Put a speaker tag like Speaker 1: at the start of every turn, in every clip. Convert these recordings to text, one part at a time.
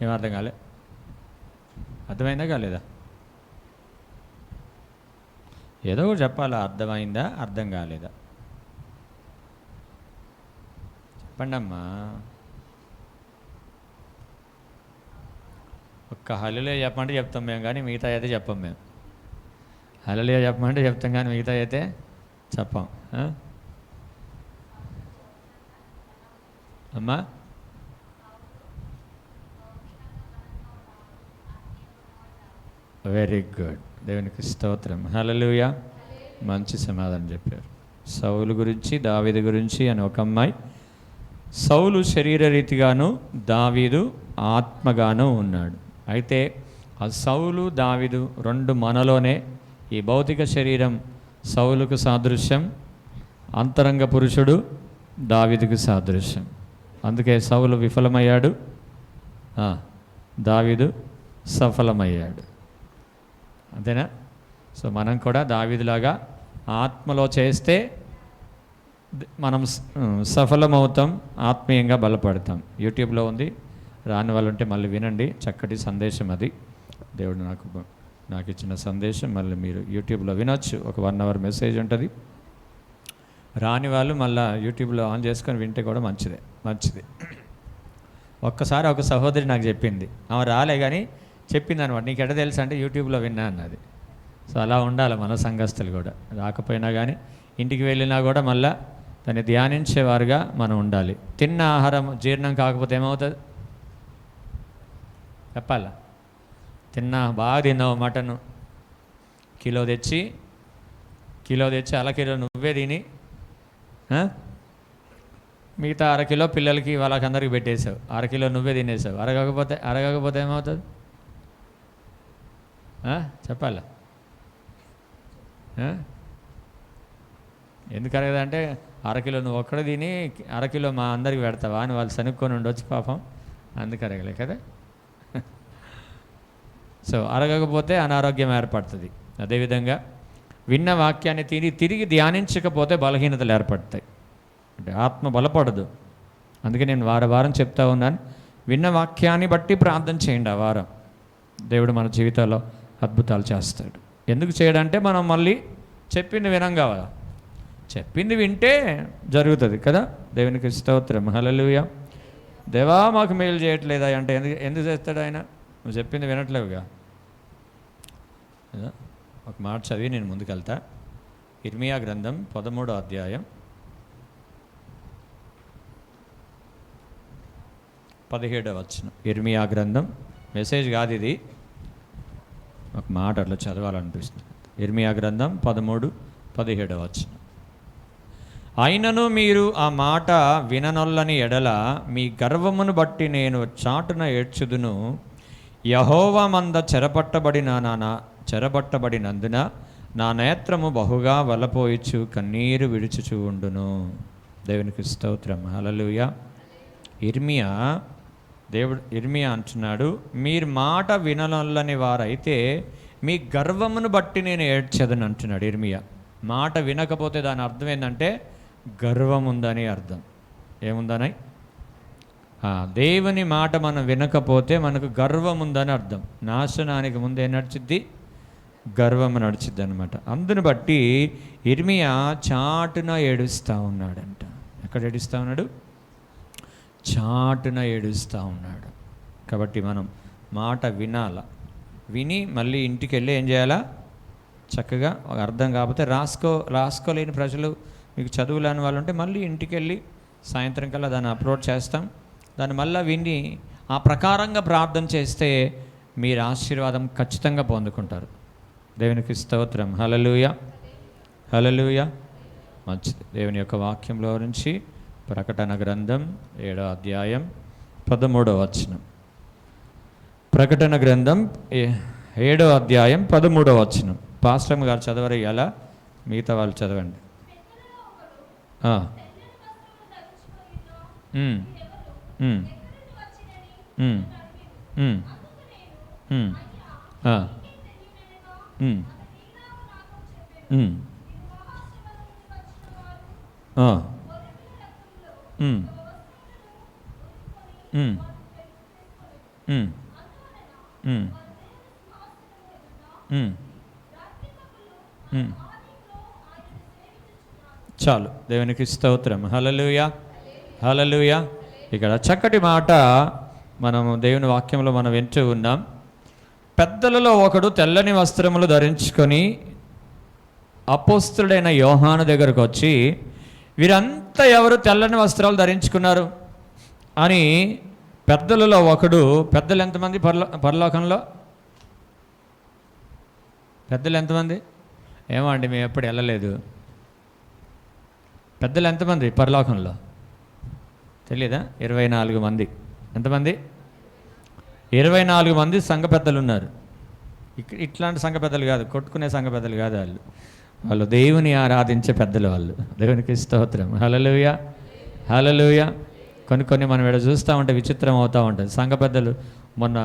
Speaker 1: ఏం అర్థం కాలే? అర్థమైందా కాలేదా? ఏదో ఒకటి చెప్పాలా. అర్థమైందా, అర్థం కాలేదా? చెప్పండి అమ్మా. ఒక్క హల్లెలూయా చెప్పమంటే చెప్తాం మేము, కానీ మిగతా అయితే చెప్పం మేము. హల్లెలూయా చెప్పమంటే చెప్తాం, కానీ మిగతా అయితే చెప్పాం. అమ్మా వెరీ గుడ్, దేవునికి స్తోత్రం. హల్లెలూయా. మంచి సమాధానం చెప్పారు. సౌలు గురించి, దావీదు గురించి అని ఒక అమ్మాయి. సౌలు శరీరరీతిగాను, దావీదు ఆత్మగాను ఉన్నాడు. అయితే ఆ సౌలు దావీదు రెండు మనలోనే. ఈ భౌతిక శరీరం సౌలుకు సాదృశ్యం, అంతరంగ పురుషుడు దావీదుకు సాదృశ్యం. అందుకే సౌలు విఫలమయ్యాడు, దావీదు సఫలమయ్యాడు. అంతేనా? సో మనం కూడా దావీదులాగా ఆత్మలో చేస్తే మనం సఫలమవుతాం, ఆత్మీయంగా బలపడతాం. యూట్యూబ్లో ఉంది, రాని వాళ్ళు ఉంటే మళ్ళీ వినండి. చక్కటి సందేశం అది. దేవుడు నాకు ఇచ్చిన సందేశం మళ్ళీ మీరు యూట్యూబ్లో వినొచ్చు. ఒక 1 hour మెసేజ్ ఉంటుంది. రాని వాళ్ళు మళ్ళీ యూట్యూబ్లో ఆన్ చేసుకొని వింటే కూడా మంచిది. ఒక్కసారి ఒక సహోదరి నాకు చెప్పింది, ఆమె రాలే కానీ చెప్పింది అనమాట, నీకు ఎట్ట తెలుసు అంటే యూట్యూబ్లో విన్నా అన్నది. సో అలా ఉండాలి మన సంఘస్థులు కూడా. రాకపోయినా కానీ ఇంటికి వెళ్ళినా కూడా మళ్ళీ దాన్ని ధ్యానించేవారుగా మనం ఉండాలి. తిన్న ఆహారం జీర్ణం కాకపోతే ఏమవుతుంది చెప్పాలా? బాగా తిన్నావు మటను, కిలో తెచ్చి అరకిలో నువ్వే తిని మిగతా అరకిలో పిల్లలకి వాళ్ళకందరికి పెట్టేసావు, అరకిలో నువ్వే తినేసావు. అరగకపోతే ఏమవుతుంది చెప్పాలా? ఎందుకు అరగదంటే అరకిలో నువ్వు ఒక్కడే తిని అరకిలో మా అందరికి పెడతావా అని వాళ్ళు సనుక్కొని ఉండొచ్చు పాపం, అందుకు అరగలే కదా. సో అరగకపోతే అనారోగ్యం ఏర్పడుతుంది. అదేవిధంగా విన్న వాక్యాన్ని తిరిగి ధ్యానించకపోతే బలహీనతలు ఏర్పడతాయి, అంటే ఆత్మ బలపడదు. అందుకే నేను వారం చెప్తా ఉన్నాను, విన్న వాక్యాన్ని బట్టి ప్రార్థన చేయండి. ఆ వారం దేవుడు మన జీవితాల్లో అద్భుతాలు చేస్తాడు. ఎందుకు చేయడంటే మనం మళ్ళీ చెప్పింది వినం కావాలా, చెప్పింది వింటే జరుగుతుంది కదా. దేవునికి స్తోత్రం. హల్లెలూయా. దేవా మాకు మేలు చేయట్లేదా అంటే ఎందుకు చేస్తాడు ఆయన? నువ్వు చెప్పింది వినట్లేవుగా. ఒక మాట చదివి నేను ముందుకెళ్తా. ఇర్మియా గ్రంథం 13వ అధ్యాయం 17వ వచనం. ఇర్మియా గ్రంథం మెసేజ్ కాదు ఇది, ఒక మాట అట్లా చదవాలనిపిస్తుంది. ఇర్మియా గ్రంథం 13:17 వచనం. అయినను మీరు ఆ మాట విననొల్లని ఎడల మీ గర్వమును బట్టి నేను చాటున ఏడ్చుదును. యెహోవా మంద చెరబట్టబడినందున నా నేత్రము బహుగా వలపోయిచు కన్నీరు విడుచుచూ ఉండును. దేవునికి స్తోత్రం. హల్లెలూయా. ఇర్మియా అంటున్నాడు, మీరు మాట విననొల్లని వారైతే మీ గర్వమును బట్టి నేను ఏడ్చదని అంటున్నాడు ఇర్మియా. మాట వినకపోతే దాని అర్థం ఏంటంటే గర్వం ఉందని అర్థం. ఏముందని? దేవుని మాట మనం వినకపోతే మనకు గర్వం ఉందని అర్థం. నాశనానికి ముందు ఏం నడిచిద్ది? గర్వం నడిచిద్ది అనమాట. అందుని బట్టి ఇర్మియా చాటున ఏడుస్తూ ఉన్నాడంట. ఎక్కడ ఏడుస్తూ ఉన్నాడు? చాటున ఏడుస్తూ ఉన్నాడు. కాబట్టి మనం మాట విని మళ్ళీ ఇంటికి వెళ్ళి ఏం చేయాలా? చక్కగా అర్థం కాకపోతే రాసుకోలేని ప్రజలు, మీకు చదువులేని వాళ్ళు ఉంటే మళ్ళీ ఇంటికి వెళ్ళి సాయంత్రం కల్లా దాన్ని అప్లోడ్ చేస్తాం. దాన్ని మళ్ళీ విని ఆ ప్రకారంగా ప్రార్థన చేస్తే మీరు ఆశీర్వాదం ఖచ్చితంగా పొందుకుంటారు. దేవునికి స్తోత్రం. హల్లెలూయా. హల్లెలూయా. మంచిది. దేవుని యొక్క వాక్యంలో నుంచి ప్రకటన గ్రంథం 7వ అధ్యాయం 13వ వచనం. ప్రకటన గ్రంథం 7వ అధ్యాయం 13వ వచనం. పాస్టర్ గారు చదవరు, ఇలా మిగతా వాళ్ళు చదవండి. ఉమ్, ఉమ్, ఉమ్, ఉమ్. చాలు, దేవునికి స్తోత్రం. హల్లెలూయా, హల్లెలూయా. ఇక్కడ చక్కటి మాట మనము దేవుని వాక్యంలో మనం వింటూ ఉన్నాం. పెద్దలలో ఒకడు తెల్లని వస్త్రములు ధరించుకొని అపోస్తలుడైన యోహాను దగ్గరకు వచ్చి, వీరంతా ఎవరు తెల్లని వస్త్రాలు ధరించుకున్నారు అని పెద్దలలో ఒకడు, పెద్దలు ఎంతమంది పరలోకంలో? పెద్దలు ఎంతమంది? ఏమో అండి, మేము ఎప్పుడు వెళ్ళలేదు. పెద్దలు ఎంతమంది పరలోకంలో తెలియదా? 24 మంది. ఎంతమంది? 24 మంది సంఘ పెద్దలు ఉన్నారు. ఇట్లాంటి సంఘ పెద్దలు కాదు, కొట్టుకునే సంఘ పెద్దలు కాదు. వాళ్ళు దేవుని ఆరాధించే పెద్దలు. వాళ్ళు దేవునికి స్తోత్రం. హల్లెలూయా, హల్లెలూయా. కొన్ని మనం ఇక్కడ చూస్తూ ఉంటే విచిత్రం అవుతూ ఉంటుంది. సంఘ పెద్దలు, మొన్న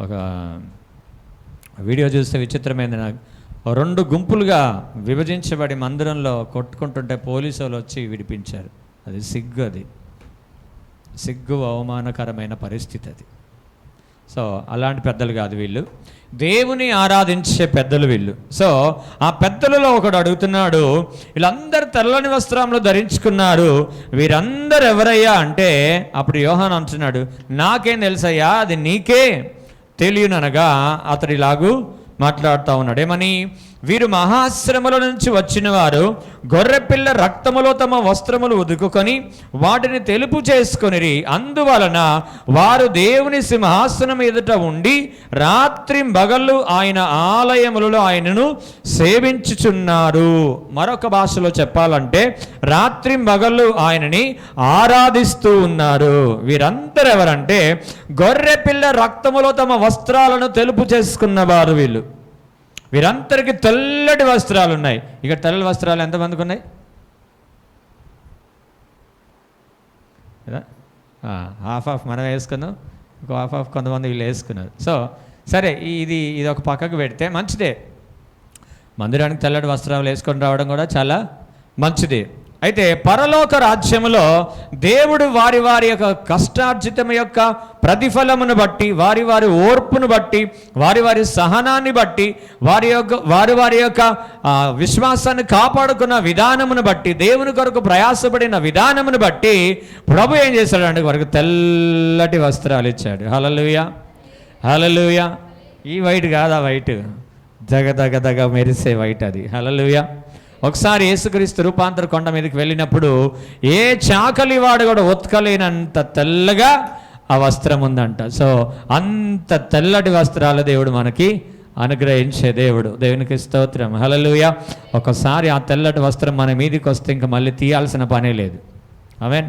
Speaker 1: ఒక వీడియో చూస్తే విచిత్రమైంది నాకు. 2 గుంపులుగా విభజించబడి మందిరంలో కొట్టుకుంటుంటే పోలీసు వాళ్ళు వచ్చి విడిపించారు. అది సిగ్గు, అది సిగ్గు, అవమానకరమైన పరిస్థితి అది. సో అలాంటి పెద్దలు కాదు వీళ్ళు, దేవుని ఆరాధించే పెద్దలు వీళ్ళు. సో ఆ పెద్దలలో ఒకడు అడుగుతున్నాడు, వీళ్ళందరూ తెల్లని వస్త్రములు ధరించుకున్నారు, వీరందరూ ఎవరయ్యా అంటే, అప్పుడు యోహాను అంటున్నాడు, నాకేం తెలుసయ్యా, అది నీకే తెలియననగా అతడు ఇలాగూ మాట్లాడుతూ ఉన్నాడు. ఏమని? వీరు మహాశ్రమల నుంచి వచ్చిన వారు గొర్రెపిల్ల రక్తములో తమ వస్త్రములు ఉదుకుకొని వాటిని తెలుపు చేసుకొనిరి. అందువలన వారు దేవుని సింహాసనం ఎదుట ఉండి రాత్రింబగళ్ళు ఆయన ఆలయములలో ఆయనను సేవించుచున్నారు. మరొక భాషలో చెప్పాలంటే రాత్రింబగళ్ళు ఆయనని ఆరాధిస్తూ ఉన్నారు. వీరందరూ ఎవరంటే గొర్రెపిల్ల రక్తములో తమ వస్త్రాలను తెలుపు చేసుకున్నవారు వీళ్ళు. వీరందరికీ తెల్లటి వస్త్రాలు ఉన్నాయి. ఇక తెల్లటి వస్త్రాలు ఎంతమందికి ఉన్నాయి? హాఫ్ మనం వేసుకున్నాం, ఇంకో హాఫ్ కొంతమంది వీళ్ళు వేసుకున్నారు. సో సరే, ఇది ఒక పక్కకు పెడితే మంచిదే. మందిరానికి తెల్లటి వస్త్రాలు వేసుకొని రావడం కూడా చాలా మంచిది. అయితే పరలోక రాజ్యములో దేవుడు వారి వారి యొక్క కష్టార్జితం యొక్క ప్రతిఫలమును బట్టి, వారి వారి ఓర్పును బట్టి, వారి వారి సహనాన్ని బట్టి, వారి యొక్క విశ్వాసాన్ని కాపాడుకున్న విధానమును బట్టి, దేవుని కొరకు ప్రయాసపడిన విధానమును బట్టి ప్రభు ఏం చేశాడంటే వారికి తెల్లటి వస్త్రాలు ఇచ్చాడు. హల్లెలూయా, హల్లెలూయా. ఈ వైట్ కాదా, వైట్ దగ మెరిసే వైట్ అది. హల్లెలూయా. ఒకసారి యేసుక్రీస్తు రూపాంతర కొండ మీదకి వెళ్ళినప్పుడు ఏ చాకలి వాడు కూడా ఉతకలేనంత తెల్లగా ఆ వస్త్రం ఉందంట. సో అంత తెల్లటి వస్త్రాలు దేవుడు మనకి అనుగ్రహించే దేవుడు. దేవునికి స్తోత్రం. హల్లెలూయా. ఒకసారి ఆ తెల్లటి వస్త్రం మన మీదకి వస్తే ఇంకా మళ్ళీ తీయాల్సిన పనే లేదు. ఆమేన్.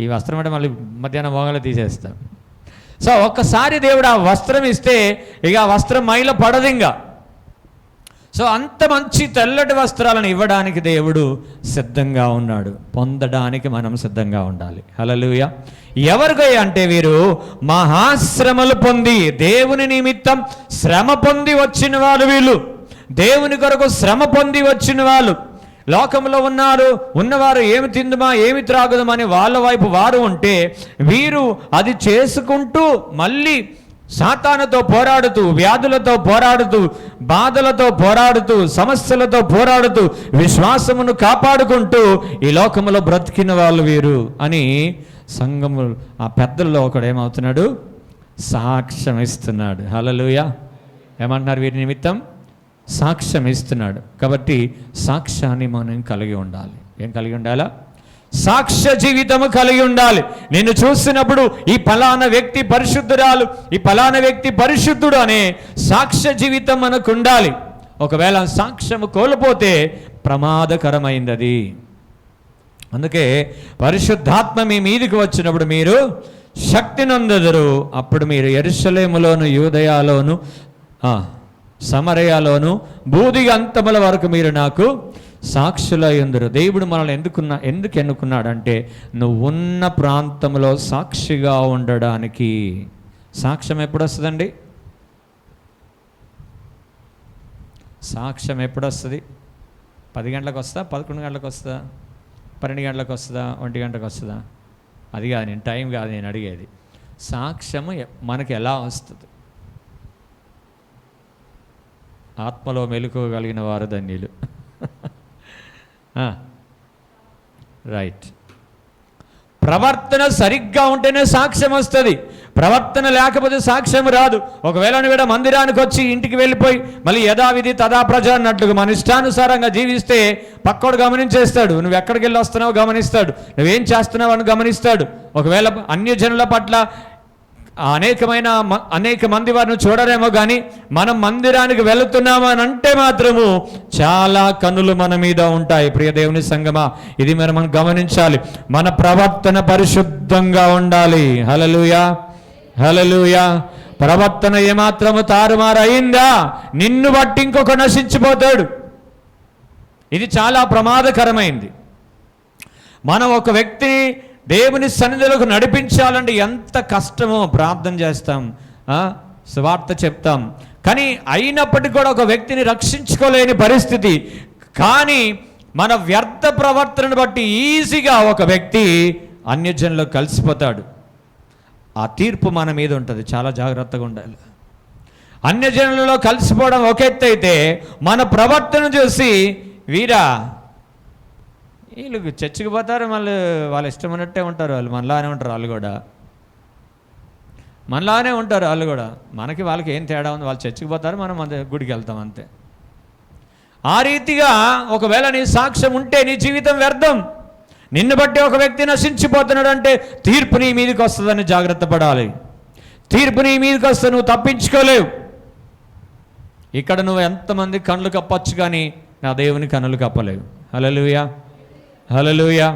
Speaker 1: ఈ వస్త్రం అంటే మళ్ళీ మధ్యాహ్నం మోగలు తీసేస్తాం. సో ఒక్కసారి దేవుడు ఆ వస్త్రం ఇస్తే ఇక ఆ వస్త్రం మైల పడదు ఇంకా. సో అంత మంచి తెల్లటి వస్త్రాలను ఇవ్వడానికి దేవుడు సిద్ధంగా ఉన్నాడు. పొందడానికి మనం సిద్ధంగా ఉండాలి. హల్లెలూయా. ఎవరికై అంటే వీరు మహాశ్రమలు పొంది, దేవుని నిమిత్తం శ్రమ పొంది వచ్చిన వాళ్ళు. వీళ్ళు దేవుని కొరకు శ్రమ పొంది వచ్చిన వాళ్ళు. లోకంలో ఉన్నవారు ఏమి తిందుమా ఏమి త్రాగుదమని వాళ్ళ వైపు వారు ఉంటే, వీరు అది చేసుకుంటూ మళ్ళీ సాతానుతో పోరాడుతూ, వ్యాధులతో పోరాడుతూ, బాధలతో పోరాడుతూ, సమస్యలతో పోరాడుతూ, విశ్వాసమును కాపాడుకుంటూ ఈ లోకములో బ్రతికిన వాళ్ళు వీరు అని సంఘము ఆ పెద్దల్లో ఒకడు ఏమవుతున్నాడు? సాక్ష్యం ఇస్తున్నాడు. హల్లెలూయా. ఏమంటున్నారు? వీరి నిమిత్తం సాక్ష్యం ఇస్తున్నాడు. కాబట్టి సాక్ష్యాన్ని మనం కలిగి ఉండాలి. ఏం కలిగి ఉండాలా? సాక్ష్య జీవితము కలిగి ఉండాలి. నిన్ను చూసినప్పుడు ఈ ఫలానా వ్యక్తి పరిశుద్ధురాలు, ఈ ఫలానా వ్యక్తి పరిశుద్ధుడు అనే సాక్ష్య జీవితం మనకు ఉండాలి. ఒకవేళ సాక్ష్యము కోల్పోతే ప్రమాదకరమైంది అది. అందుకే పరిశుద్ధాత్మ మీ మీదికి వచ్చినప్పుడు మీరు శక్తి నొందెదరు. అప్పుడు మీరు యెరూషలేములోను, యూదయలోను, సమరయలోను, బూదిగ అంతముల వరకు మీరు నాకు సాక్షులై ఉందరు. దేవుడు మనల్ని ఎందుకు ఎన్నుకున్నాడంటే నువ్వు ఉన్న ప్రాంతంలో సాక్షిగా ఉండడానికి. సాక్ష్యం ఎప్పుడు వస్తుందండి? సాక్ష్యం ఎప్పుడు వస్తుంది? 10 గంటలకు వస్తుందా? 11 గంటలకు వస్తుందా? 12 గంటలకు వస్తుందా? 1 గంటకు వస్తుందా? అది కాదు, నేను టైం కాదు నేను అడిగేది. సాక్ష్యము మనకి ఎలా వస్తుంది? ఆత్మలో మెలకువగలిగిన వారు ధన్యులు. రైట్. ప్రవర్తన సరిగ్గా ఉంటేనే సాక్ష్యం వస్తుంది. ప్రవర్తన లేకపోతే సాక్ష్యం రాదు. ఒకవేళ నువ్వు మందిరానికి వచ్చి ఇంటికి వెళ్ళిపోయి మళ్ళీ యథావిధి తదా ప్రజ అన్నట్లుగా మన ఇష్టానుసారంగా జీవిస్తే పక్కోడు గమనించేస్తాడు. నువ్వు ఎక్కడికి వెళ్ళి వస్తున్నావు గమనిస్తాడు, నువ్వేం చేస్తున్నావు అని గమనిస్తాడు. ఒకవేళ అన్యజనుల పట్ల అనేక మంది వారిని చూడరేమో, కానీ మనం మందిరానికి వెళుతున్నాము అని అంటే మాత్రము చాలా కన్నులు మన మీద ఉంటాయి. ప్రియ దేవుని సంగమా, ఇది మనం గమనించాలి. మన ప్రవర్తన పరిశుద్ధంగా ఉండాలి. హల్లెలూయా, హల్లెలూయా. ప్రవర్తన ఏమాత్రము తారుమారు అయిందా, నిన్ను బట్టి ఇంకొక నశించిపోతాడు. ఇది చాలా ప్రమాదకరమైంది. మనం ఒక వ్యక్తిని దేవుని సన్నిధిలోకి నడిపించాలంటే ఎంత కష్టమో. ప్రార్థన చేస్తాం, సువార్త చెప్తాం, కానీ అయినప్పటికీ కూడా ఒక వ్యక్తిని రక్షించుకోలేని పరిస్థితి. కానీ మన వ్యర్థ ప్రవర్తనను బట్టి ఈజీగా ఒక వ్యక్తి అన్యజనుల్లో కలిసిపోతాడు. ఆ తీర్పు మన మీద ఉంటుంది. చాలా జాగ్రత్తగా ఉండాలి. అన్యజనులలో కలిసిపోవడం ఒక ఎత్తు అయితే, మన ప్రవర్తన చూసి వీళ్ళు చర్చికి పోతారు, మళ్ళీ వాళ్ళు ఇష్టం ఉన్నట్టే ఉంటారు, వాళ్ళు మనలానే ఉంటారు, వాళ్ళు కూడా మనలానే ఉంటారు. వాళ్ళు కూడా మనకి వాళ్ళకి ఏం తేడా ఉంది? వాళ్ళు చర్చికి పోతారు, మనం గుడికి వెళ్తాం, అంతే. ఆ రీతిగా ఒకవేళ నీ సాక్ష్యం ఉంటే నీ జీవితం వ్యర్థం. నిన్ను బట్టి ఒక వ్యక్తి నశించిపోతున్నాడు అంటే తీర్పు నీ మీదకి వస్తుందని జాగ్రత్త పడాలి. తీర్పు నీ మీదకి వస్తే నువ్వు తప్పించుకోలేవు. ఇక్కడ నువ్వు ఎంతమంది కళ్ళు కప్పచ్చు, కానీ నా దేవుని కన్నులు కప్పలేవు. హల్లెలూయా, హల్లెలూయా.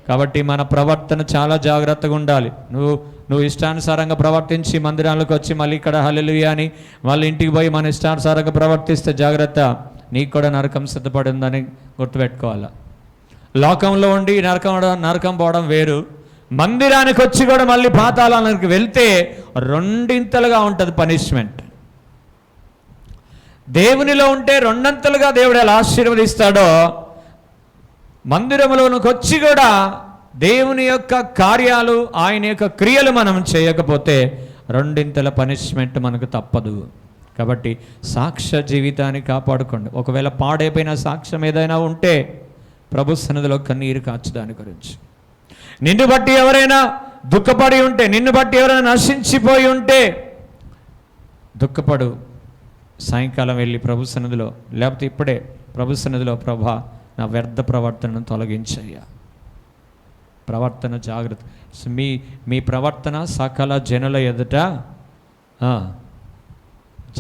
Speaker 1: కాబట్టి మన ప్రవర్తన చాలా జాగ్రత్తగా ఉండాలి. నువ్వు ఇష్టానుసారంగా ప్రవర్తించి మందిరాలకు వచ్చి మళ్ళీ ఇక్కడ హల్లెలూయా అని మళ్ళీ ఇంటికి పోయి మన ఇష్టానుసారంగా ప్రవర్తిస్తే జాగ్రత్త, నీకు కూడా నరకం సిద్ధపడి ఉందని గుర్తుపెట్టుకోవాలి. లోకంలో ఉండి నరకం పోవడం వేరు, మందిరానికి వచ్చి కూడా మళ్ళీ పాతాళానికి వెళ్తే రెండింతలుగా ఉంటుంది పనిష్మెంట్. దేవునిలో ఉంటే రెండంతలుగా దేవుడు ఎలా ఆశీర్వదిస్తాడో, మందిరంలోనికి వచ్చి కూడా దేవుని యొక్క కార్యాలు, ఆయన యొక్క క్రియలు మనం చేయకపోతే రెండింతల పనిష్మెంట్ మనకు తప్పదు. కాబట్టి సాక్ష్య జీవితాన్ని కాపాడుకోండి. ఒకవేళ పాడైపోయిన సాక్ష్యం ఏదైనా ఉంటే ప్రభు సన్నిధిలో కన్నీరు కాచు. దాని గురించి నిన్ను బట్టి ఎవరైనా దుఃఖపడి ఉంటే, నిన్ను బట్టి ఎవరైనా నశించిపోయి ఉంటే దుఃఖపడు. సాయంకాలం వెళ్ళి ప్రభు సన్నిధిలో, లేకపోతే ఇప్పుడే ప్రభు సన్నిధిలో, ప్రభా నా వ్యర్థ ప్రవర్తనను తొలగించయ్యా. ప్రవర్తన జాగ్రత్త. మీ ప్రవర్తన సకల జనుల ఎదుట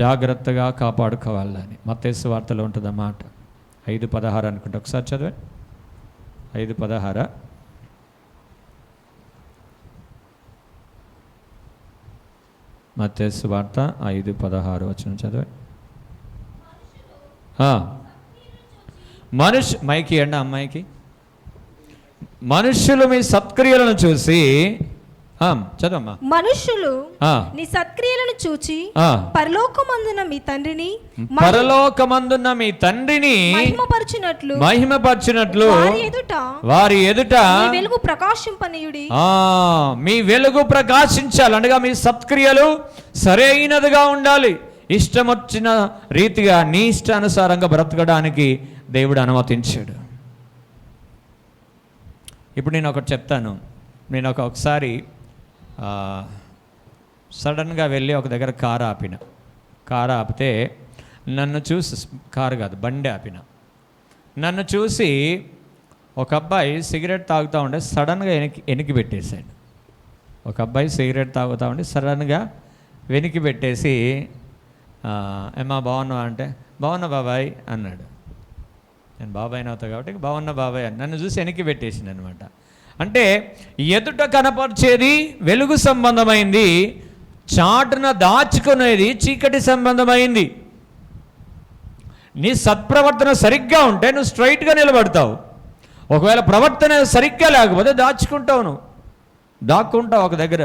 Speaker 1: జాగ్రత్తగా కాపాడుకోవాలని మత్తయి సువార్తలో ఉంటుంది అన్నమాట. 5:16 అనుకుంటా, ఒకసారి చదివండి. 5:16. మత్తయి సువార్త 5:16 వచనం చదివండి. మైకి అండి అమ్మాయికి. మనుష్యులు మీ సత్క్రియలను చూసి, చదవమ్మా. మనుష్యులు నీ సత్క్రియలను చూచి పరలోకమందున్న మీ తండ్రిని మహిమపరచునట్లు వారి ఎదుట వెలుగు ప్రకాశింపనీయుడి. మీ వెలుగు ప్రకాశించాలి అనగా మీ సత్క్రియలు సరైనదిగా ఉండాలి. ఇష్టం వచ్చిన రీతిగా నీ ఇష్టానుసారంగా బ్రతకడానికి దేవుడు అనుమతించాడు. ఇప్పుడు నేను ఒకటి చెప్తాను. నేను ఒకసారి సడన్గా వెళ్ళి ఒక దగ్గర కారు ఆపితే నన్ను చూసి, కారు కాదు బండి ఆపిన, నన్ను చూసి ఒక అబ్బాయి సిగరెట్ తాగుతూ ఉంటే సడన్గా వెనక్కి పెట్టేశాడు. ఒక అబ్బాయి సిగరెట్ తాగుతూ ఉంటే సడన్గా వెనక్కి పెట్టేసి, ఏమా బాగున్నావా అంటే, బాగున్నా బాబాయ్ అన్నాడు. నేను బాబాయ్ అవుతా కాబట్టి బాగున్నా బాబాయ్ అని నన్ను చూసి వెనక్కి పెట్టేసింది అనమాట. అంటే ఎదుట కనపరిచేది వెలుగు సంబంధమైంది, చాటున దాచుకునేది చీకటి సంబంధమైంది. నీ సత్ప్రవర్తన సరిగ్గా ఉంటే నువ్వు స్ట్రైట్గా నిలబడతావు. ఒకవేళ ప్రవర్తన సరిగ్గా లేకపోతే దాచుకుంటావు, నువ్వు దాక్కుంటావు ఒక దగ్గర.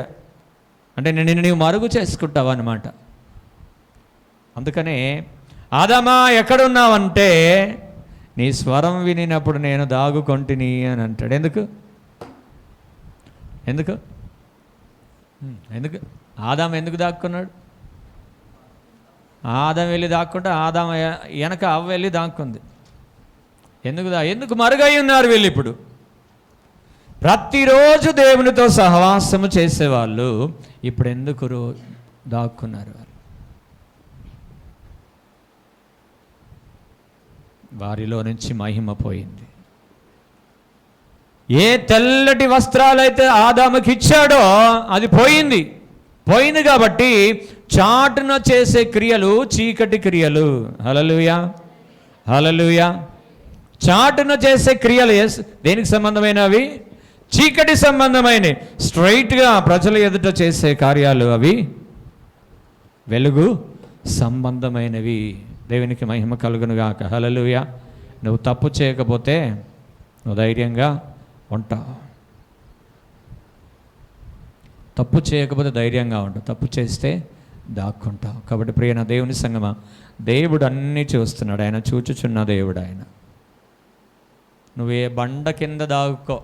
Speaker 1: అంటే నిన్ను నీవు మరుగు చేసుకుంటావు అన్నమాట. అందుకనే ఆదామా ఎక్కడున్నావంటే నీ స్వరం వినినప్పుడు నేను దాగుకొంటిని అని అంటాడు. ఎందుకు ఎందుకు ఆదాం ఎందుకు దాక్కున్నాడు? ఆదాం వెళ్ళి దాక్కుంటే ఆదాం వెనక అవ్వ వెళ్ళి దాక్కుంది. ఎందుకు మరుగై ఉన్నారు వీళ్ళు? ఇప్పుడు ప్రతిరోజు దేవునితో సహవాసము చేసేవాళ్ళు ఇప్పుడు ఎందుకు దాక్కున్నారు? వారిలో నుంచి మహిమ పోయింది. ఏ తెల్లటి వస్త్రాలైతే ఆదాముకి ఇచ్చాడో అది పోయింది. కాబట్టి చాటున చేసే క్రియలు చీకటి క్రియలు. హల్లెలూయా, హల్లెలూయా. చాటున చేసే క్రియలు దేనికి సంబంధమైనవి? చీకటి సంబంధమైనవి. స్ట్రైట్గా ప్రజల ఎదుట చేసే కార్యాలు అవి వెలుగు సంబంధమైనవి. దేవునికి మహిమ కలుగునుగాక. హల్లెలూయా. నువ్వు తప్పు చేయకపోతే నువ్వు ధైర్యంగా ఉంటావు. తప్పు చేయకపోతే ధైర్యంగా ఉంటావు, తప్పు చేస్తే దాక్కుంటావు. కాబట్టి ప్రియన దేవుని సంగమా, దేవుడు అన్నీ చూస్తున్నాడు. ఆయన చూచుచున్న దేవుడు. నువ్వే బండ కింద దాగుకో,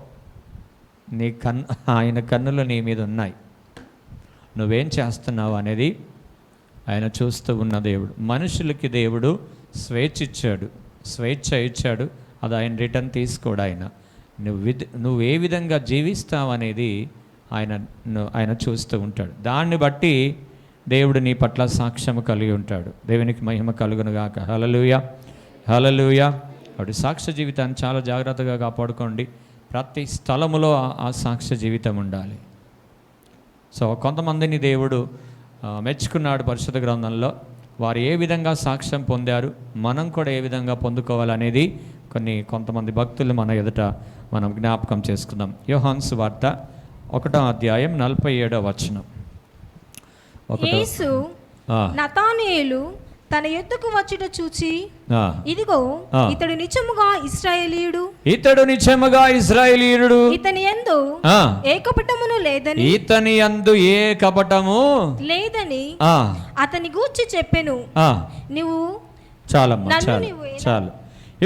Speaker 1: ఆయన కన్నులు నీ మీద ఉన్నాయి. నువ్వేం చేస్తున్నావు అనేది ఆయన చూస్తూ ఉన్న దేవుడు. మనుషులకి దేవుడు స్వేచ్ఛ ఇచ్చాడు. అది ఆయన రిటర్న్ తీసుకోడు. నువ్వు ఏ విధంగా జీవిస్తావు అనేది ఆయన చూస్తూ ఉంటాడు. దాన్ని బట్టి దేవుడు నీ పట్ల సాక్ష్యము కలిగి ఉంటాడు. దేవునికి మహిమ కలుగునుగాక. హల్లెలూయా, హల్లెలూయా. కాబట్టి సాక్ష్య జీవితాన్ని చాలా జాగ్రత్తగా కాపాడుకోండి. ప్రతి స్థలములో ఆ సాక్ష్య జీవితం ఉండాలి. సో కొంతమందిని దేవుడు మెచ్చుకున్నాడు పరిశుద్ధ గ్రంథంలో. వారు ఏ విధంగా సాక్ష్యం పొందారు, మనం కూడా ఏ విధంగా పొందుకోవాలనేది కొంతమంది భక్తులు మన ఎదుట మనం జ్ఞాపకం చేసుకుందాం. యోహాను సువార్త 1వ అధ్యాయం 47వ వచనం.
Speaker 2: యేసు నతానయేలు తన యొద్దకు వచ్చుట చూచి, ఇదిగో ఇతడు నిజముగా ఇశ్రాయేలీయుడు, ఇతని యందు ఏ కపటము లేదని అతని గూర్చి చెప్పెను. నువ్వు
Speaker 1: చాలు.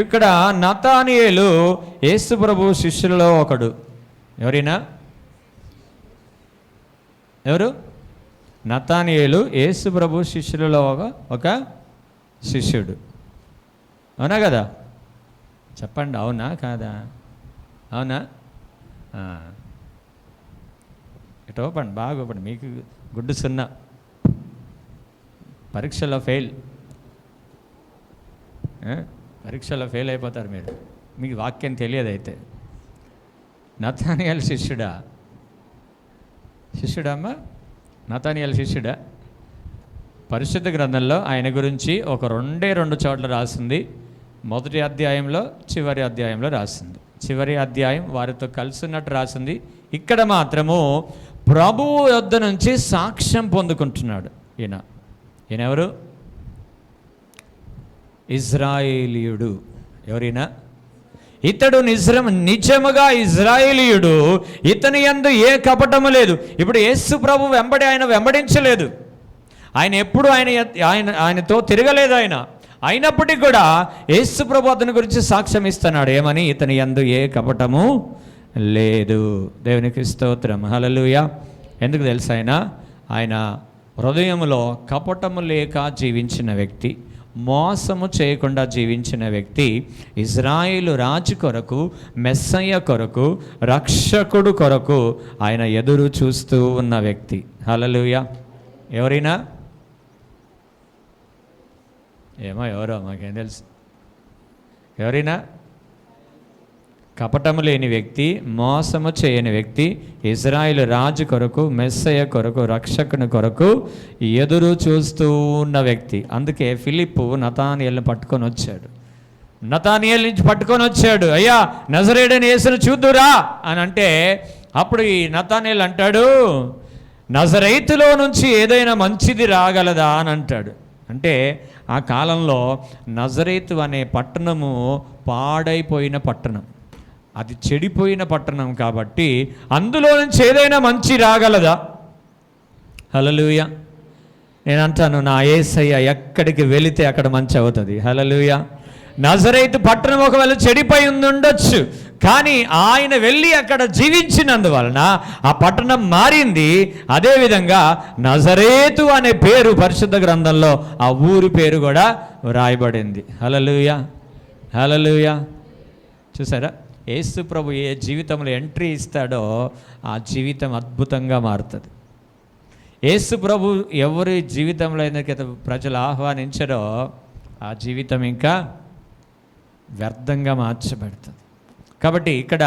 Speaker 1: ఇక్కడ నతానయేలు యేసు ప్రభు శిష్యులలో ఒకడు. ఎవరు? నతానయేలు యేసు ప్రభు శిష్యులలో ఒక శిష్యుడు. అవునా కదా? చెప్పండి, అవునా కాదా? అవునా? ఇటు ఓపండి, బాగా ఓపండి. మీకు గుడ్డు 0, పరీక్షలో ఫెయిల్ అయిపోతారు మీరు. మీకు వాక్యం తెలియదు. అయితే నతానయేలు శిష్యుడమ్మా, నతానయేలు శిష్యుడా? పరిశుద్ధ గ్రంథంలో ఆయన గురించి ఒక 2 చోట్ల రాసింది. మొదటి అధ్యాయంలో, చివరి అధ్యాయంలో రాసింది. చివరి అధ్యాయం వారితో కలిసి ఉన్నట్టు రాసింది. ఇక్కడ మాత్రము ప్రభువు యొద్ద నుంచి సాక్ష్యం పొందుకుంటున్నాడు. ఈయన ఎవరు? ఇజ్రాయేలీయుడు. ఎవరైనా ఇతడు నిజముగా ఇజ్రాయేలీయుడు, ఇతని యందు ఏ కపటము లేదు. ఇప్పుడు యేసు ప్రభు వెంబడి ఆయన వెంబడించలేదు. ఆయన ఎప్పుడు ఆయనతో తిరగలేదు. అయినప్పటికీ కూడా యేసు ప్రభు అతని గురించి సాక్ష్యం ఇస్తున్నాడు. ఏమని? ఇతని యందు ఏ కపటము లేదు. దేవునికి స్తోత్రం. హల్లెలూయా. ఎందుకు తెలుసా? ఆయన హృదయంలో కపటము లేక జీవించిన వ్యక్తి, మోసము చేయకుండా జీవించిన వ్యక్తి, ఇజ్రాయేలు రాజు కొరకు, మెస్సయ్య కొరకు, రక్షకుడు కొరకు ఆయన ఎదురు చూస్తూ ఉన్న వ్యక్తి. హల్లెలూయా. ఎవరైనా ఎవరో మాకేం తెలుసు. ఎవరైనా కపటము లేని వ్యక్తి, మోసము చేయని వ్యక్తి, ఇజ్రాయేలు రాజు కొరకు, మెస్సయ్య కొరకు, రక్షకుని కొరకు ఎదురు చూస్తూ ఉన్న వ్యక్తి. అందుకే ఫిలిప్పు నతానయేలుని పట్టుకొని వచ్చాడు. అయ్యా, నజరేయుడైన యేసును చూద్దురా అని అంటే, అప్పుడు ఈ నతానయేలు అంటాడు, నజరేతులో నుంచి ఏదైనా మంచిది రాగలదా అని అంటాడు. అంటే ఆ కాలంలో నజరేతు అనే పట్టణము పాడైపోయిన పట్టణం, అది చెడిపోయిన పట్టణం. కాబట్టి అందులో నుంచి ఏదైనా మంచి రాగలదా? హల్లెలూయా. నేను అంటాను, నా యేసయ్య ఎక్కడికి వెళితే అక్కడ మంచి అవుతుంది. హల్లెలూయా. నజరేతు పట్టణం ఒకవేళ చెడిపోయి ఉండొచ్చు, కానీ ఆయన వెళ్ళి అక్కడ జీవించినందువలన ఆ పట్టణం మారింది. అదేవిధంగా నజరేతు అనే పేరు పరిశుద్ధ గ్రంథంలో ఆ ఊరి పేరు కూడా వ్రాయబడింది. హల్లెలూయా, హల్లెలూయా. చూసారా, యేసు ప్రభు ఏ జీవితంలో ఎంట్రీ ఇస్తాడో ఆ జీవితం అద్భుతంగా మారుతుంది. యేసు ప్రభు ఎవరి జీవితంలో అయితే ప్రజలు ఆహ్వానించారో ఆ జీవితం ఇంకా వ్యర్థంగా మార్చబడుతుంది. కాబట్టి ఇక్కడ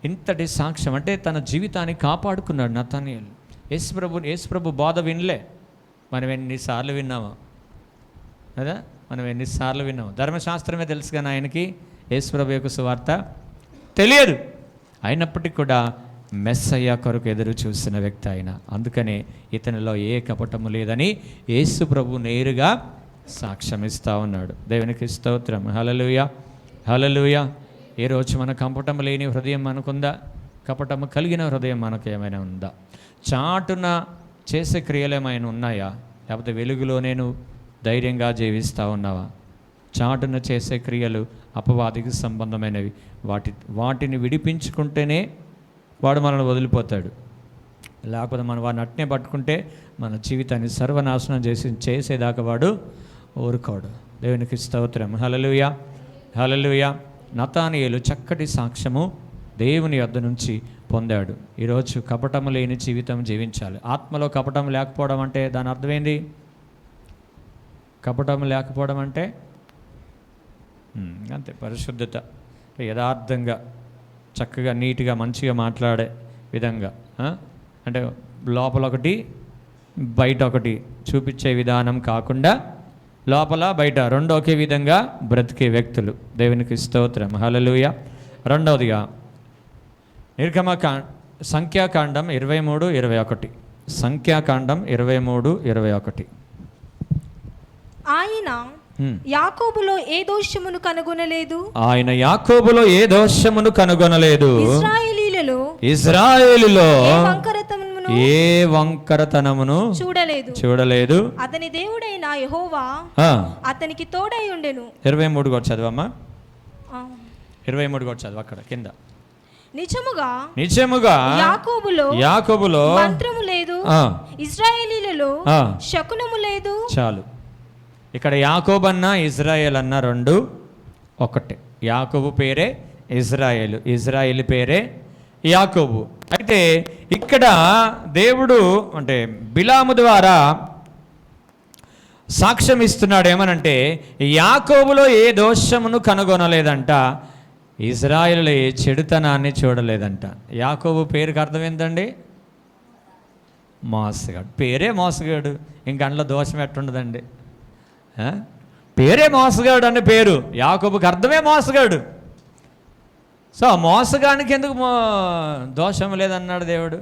Speaker 1: ఇంతటి సాక్ష్యం అంటే తన జీవితాన్ని కాపాడుకున్నాడు నతనయేలు. యేసు ప్రభు బోధ వినలే. మనం ఎన్నిసార్లు విన్నాము కదా, మనం ఎన్నిసార్లు విన్నాము. ధర్మశాస్త్రమే తెలుసు కానీ ఆయనకి యేసు ప్రభు యొక్క సువార్త తెలియదు. అయినప్పటికీ కూడా మెస్సయ్య కొరకు ఎదురు చూసిన వ్యక్తి ఆయన. అందుకనే ఇతనిలో ఏ కపటము లేదని యేసు ప్రభు నేరుగా సాక్ష్యం ఇస్తూ ఉన్నాడు. దేవునికి స్తోత్రం. హల్లెలూయా, హల్లెలూయా. ఏ రోజు మన కపటము లేని హృదయం మనకుందా? కపటము కలిగిన హృదయం మనకు ఏమైనా ఉందా? చాటున చేసే క్రియలు ఏమైనా ఉన్నాయా? లేకపోతే వెలుగులో నేను ధైర్యంగా జీవిస్తూ ఉన్నావా? చాటున చేసే క్రియలు అపవాదికి సంబంధమైనవి. వాటిని విడిపించుకుంటేనే వాడు మనల్ని వదిలిపోతాడు. లేకపోతే మనం వాడిని అట్నే పట్టుకుంటే మన జీవితాన్ని సర్వనాశనం చేసేదాకా వాడు ఊరుకోడు. దేవునికి స్తోత్రం. హల్లెలూయా, హల్లెలూయా. నతనయేలు చక్కటి సాక్ష్యము దేవుని యొద్ద నుంచి పొందాడు. ఈరోజు కపటము లేని జీవితం జీవించాలి. ఆత్మలో కపటం లేకపోవడం అంటే దాని అర్థం ఏంటి? కపటం లేకపోవడం అంటే అంతే, పరిశుద్ధత, యథార్థంగా చక్కగా నీట్గా మంచిగా మాట్లాడే విధంగా, అంటే లోపల ఒకటి బయట ఒకటి చూపించే విధానం కాకుండా లోపల బయట రెండు ఒకే విధంగా బ్రతికే వ్యక్తులు. దేవునికి స్తోత్రం. హల్లెలూయా. రెండవదిగా సంఖ్యాకాండం 23:21. సంఖ్యాకాండం 23:21.
Speaker 2: ఆయన యాకోబులో ఏ దోషమును కనుగొనలేదు.
Speaker 1: ఆయన యాకోబులో ఏ దోషమును కనుగొనలేదు. ఇశ్రాయేలులో ఏ వంకరతనమును చూడలేదు.
Speaker 2: అతని దేవుడైన యెహోవా అతనికి తోడై ఉండెను.
Speaker 1: 23 కూడా చదవమ్మా. 23 కూడా చదువు అక్కడ కింద. నిజముగా యాకోబులో
Speaker 2: మంత్రము లేదు, ఇశ్రాయేలీలలో శకునము లేదు.
Speaker 1: చాలు. ఇక్కడ యాకోబు అన్న ఇజ్రాయేల్ అన్న రెండు ఒకటే. యాకోబు పేరే ఇజ్రాయేలు, ఇజ్రాయేల్ పేరే యాకోబు. అయితే ఇక్కడ దేవుడు అంటే బిలాము ద్వారా సాక్ష్యం ఇస్తున్నాడు. ఏమనంటే యాకోబులో ఏ దోషమును కనుగొనలేదంట, ఇజ్రాయేలులో ఏ చెడుతనాన్ని చూడలేదంట. యాకోబు పేరుకి అర్థం ఏంటండి? మోసగాడు. పేరే మోసగాడు, ఇంకా అందులో దోషం ఎట్టుండదండి. పేరే మోసగాడు అనే పేరు. యాకోబుకి అర్థమే మోసగాడు. సో మోసగానికి ఎందుకు దోషం లేదన్నాడు దేవుడు?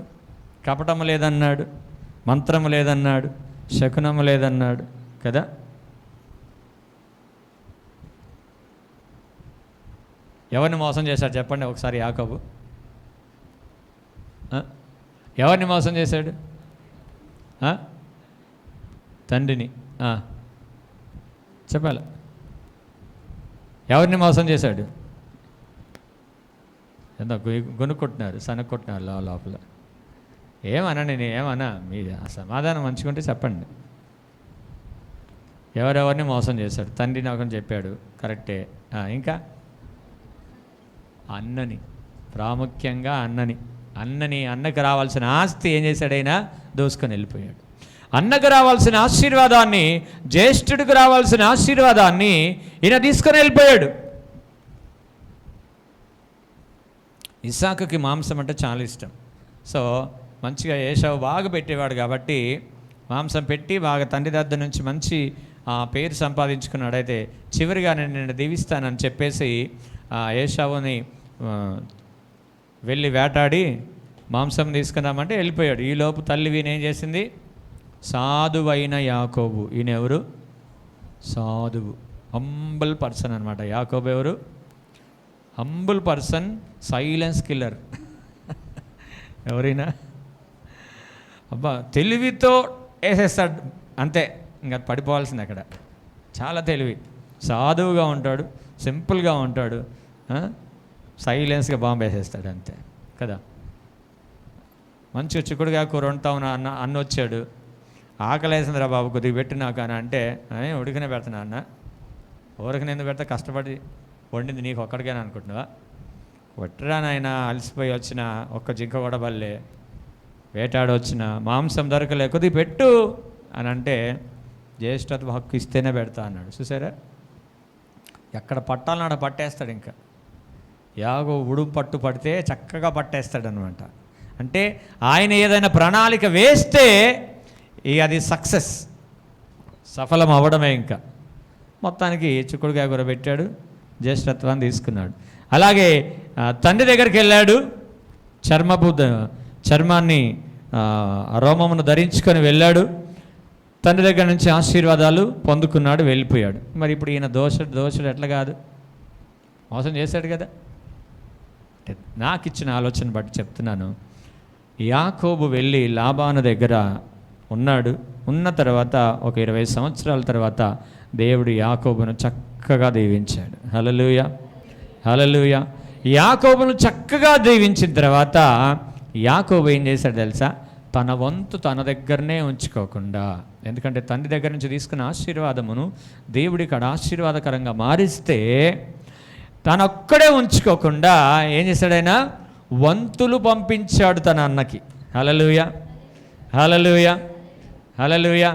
Speaker 1: కపటము లేదన్నాడు, మంత్రము లేదన్నాడు, శకునము లేదన్నాడు కదా. ఎవరిని మోసం చేశాడు చెప్పండి ఒకసారి యాకోబు? ఎవరిని మోసం చేశాడు? తండ్రిని. చెప్పాలి. ఎవరిని మోసం చేశాడు? ఎంత గొనుక్కుంటున్నారు, సనక్కుంటున్నారు లోపల. ఏమన్నా నేను ఏమన్నా, మీ సమాధానం మంచుకుంటే చెప్పండి. ఎవరెవరిని మోసం చేశాడు? తండ్రిని ఒకని చెప్పాడు, కరెక్టే. ఇంకా అన్నని, ప్రాముఖ్యంగా అన్నకి రావాల్సిన ఆస్తి ఏం చేశాడైనా దోసుకొని వెళ్ళిపోయాడు. అన్నకు రావాల్సిన ఆశీర్వాదాన్ని, జ్యేష్ఠుడికి రావాల్సిన ఆశీర్వాదాన్ని ఈయన తీసుకొని వెళ్ళిపోయాడు. ఇస్సాకుకి మాంసం అంటే చాలా ఇష్టం. సో మంచిగా ఏశావు బాగా పెట్టేవాడు కాబట్టి మాంసం పెట్టి బాగా తండ్రి దగ్గర నుంచి మంచి పేరు సంపాదించుకున్నాడు. అయితే చివరిగా నేను దీవిస్తానని చెప్పేసి ఏశావుని వెళ్ళి వేటాడి మాంసం తీసుకుందామంటే వెళ్ళిపోయాడు. ఈలోపు తల్లి వీనేం చేసింది? సాధువైన యాకోబు. ఈయన ఎవరు? సాధువు, హంబుల్ పర్సన్ అనమాట. యాకోబు ఎవరు? Humble person, silence killer. ఎవరైనా అబ్బా తెలివితో వేసేస్తాడు అంతే, ఇంకా పడిపోవాల్సింది అక్కడ. చాలా తెలివి, సాధువుగా ఉంటాడు, సింపుల్గా ఉంటాడు. సైలెన్స్గా బాంబు వేసేస్తాడు అంతే కదా. మంచిగా చిక్కుడుగా కూర వండుతా ఉన్నా అన్న వచ్చాడు, ఆకలి వేసిందిరా బాబు కొద్దిగా పెట్టు నాకు అని అంటే, ఉడికినే పెడతాను అన్న, ఊరికనే ఎందుకు పెడతా, కష్టపడి వండింది నీకు ఒక్కడికేనా అనుకుంటున్నావా, కొట్టరా నాయన, అలసిపోయి వచ్చిన ఒక్క జింక కూడా బల్లే, వేటాడి వచ్చిన మాంసం దొరకలే, కొద్దిగా పెట్టు అని అంటే జ్యేష్ఠత్వ హక్కు ఇస్తేనే పెడతా అన్నాడు. చూసారా, ఎక్కడ పట్టాలన్నాడ పట్టేస్తాడు. ఇంకా యాగో ఉడుం పట్టు పడితే చక్కగా పట్టేస్తాడు అనమాట. అంటే ఆయన ఏదైనా ప్రణాళిక వేస్తే అది సక్సెస్, సఫలం అవ్వడమే. ఇంకా మొత్తానికి చిక్కుడుకాయ కూర పెట్టాడు, జ్యేష్ఠత్వాన్ని తీసుకున్నాడు. అలాగే తండ్రి దగ్గరికి వెళ్ళాడు, చర్మాన్ని రోమమును ధరించుకొని వెళ్ళాడు, తండ్రి దగ్గర నుంచి ఆశీర్వాదాలు పొందుకున్నాడు, వెళ్ళిపోయాడు. మరి ఇప్పుడు ఈయన దోషుడు ఎట్లా కాదు, మోసం చేశాడు కదా. నాకు ఇచ్చిన ఆలోచన బట్టి చెప్తున్నాను. యాకోబు వెళ్ళి లాబాను దగ్గర ఉన్నాడు. ఉన్న తర్వాత ఒక 20 సంవత్సరాల తర్వాత దేవుడు యాకోబును చక్కగా దీవించాడు. హల్లెలూయా, హల్లెలూయా. యాకోబును చక్కగా దీవించిన తర్వాత యాకోబు ఏం చేశాడు తెలుసా, తన వంతు తన దగ్గరనే ఉంచుకోకుండా, ఎందుకంటే తండ్రి దగ్గర నుంచి తీసుకున్న ఆశీర్వాదమును దేవుడి కాడ ఆశీర్వాదకరంగా మారిస్తే తనొక్కడే ఉంచుకోకుండా ఏం చేశాడు, ఆయన వంతులు పంపించాడు తన అన్నకి. హల్లెలూయా, హల్లెలూయా, హల్లెలూయా.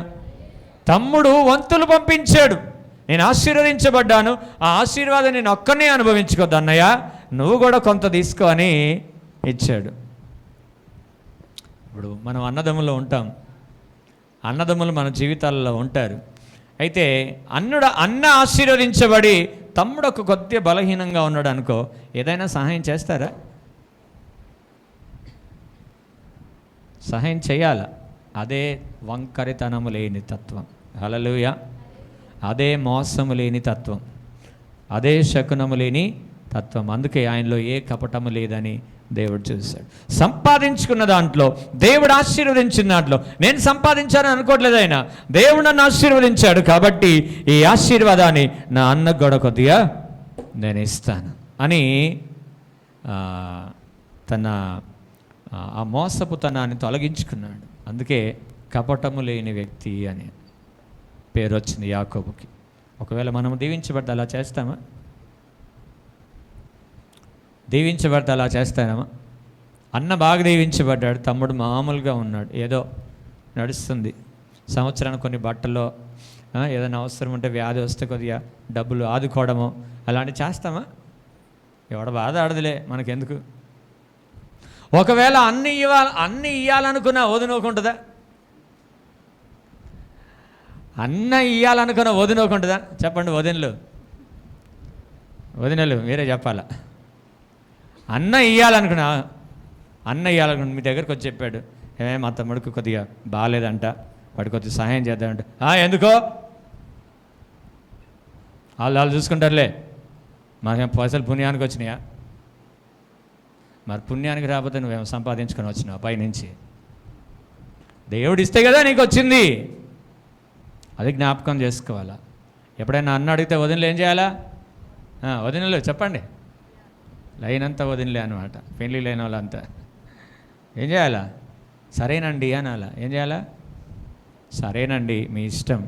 Speaker 1: తమ్ముడు వంతులు పంపించాడు, నేను ఆశీర్వదించబడ్డాను, ఆ ఆశీర్వాదం నేను ఒక్కనే అనుభవించుకోద్దు అన్నయ్య, నువ్వు కూడా కొంత తీసుకో అని ఇచ్చాడు. ఇప్పుడు మనం అన్నదమ్ములో ఉంటాం, అన్నదమ్ములు మన జీవితాలలో ఉంటారు. అయితే అన్న ఆశీర్వదించబడి తమ్ముడు ఒక కొద్దిగా బలహీనంగా ఉన్నాడు అనుకో, ఏదైనా సహాయం చేస్తారా? సహాయం చేయాల. అదే వంకరితనము లేని తత్వం. హల్లెలూయా. అదే మోసము లేని తత్వం, అదే శకునము లేని తత్వం. అందుకే ఆయనలో ఏ కపటము లేదని దేవుడు చూశాడు. సంపాదించుకున్న దాంట్లో, దేవుడు ఆశీర్వదించిన దాంట్లో, నేను సంపాదించాలని అనుకోవట్లేదు, ఆయన దేవుడు నన్ను ఆశీర్వదించాడు కాబట్టి ఈ ఆశీర్వాదాన్ని నా అన్నకు కూడా కొద్దిగా నేను ఇస్తాను అని తన ఆ మోసపుతనాన్ని తొలగించుకున్నాడు. అందుకే కపటము లేని వ్యక్తి అని పేరు వచ్చింది యాకోబుకి. ఒకవేళ మనం దీవించబడితే అలా చేస్తామా? దీవించబడితే అలా చేస్తామా? అన్న బాగా దీవించబడ్డాడు, తమ్ముడు మామూలుగా ఉన్నాడు, ఏదో నడుస్తుంది. సంవత్సరానికి కొన్ని బట్టలో ఏదైనా అవసరం ఉంటే, వ్యాధి వస్తే కొద్దిగా డబ్బులు ఆదుకోవడమో అలాంటివి చేస్తామా? ఎవడ బాధ ఆడదులే, మనకెందుకు. ఒకవేళ అన్ని ఇవ్వాలనుకున్నా వదినోకుంటుందా? అన్న ఇవ్వాలనుకున్న వదినోకుంటుందా? చెప్పండి వదినలు మీరే చెప్పాలా. అన్న ఇవ్వాలనుకున్న మీ దగ్గరకు వచ్చి చెప్పాడు, మా తమ్ముడికి కొద్దిగా బాగాలేదంట, వాడికి కొద్దిగా సహాయం చేద్దామంట. ఎందుకో వాళ్ళు చూసుకుంటారులే, మాకేం పైసలు పుణ్యానికి వచ్చినాయా? మరి పుణ్యానికి రాకపోతే నువ్వేమో సంపాదించుకొని వచ్చినావు పైనుంచి, దేవుడు ఇస్తే కదా నీకు వచ్చింది. అది జ్ఞాపకం చేసుకోవాలా. ఎప్పుడైనా అన్న అడిగితే వదినలు ఏం చేయాలా? వదినలు చెప్పండి, లైనంతా వదినలే అనమాట. పెళ్ళి లేని వాళ్ళంతా ఏం చేయాలా? సరేనండి అనాలా. ఏం చేయాలా? సరేనండి మీ ఇష్టం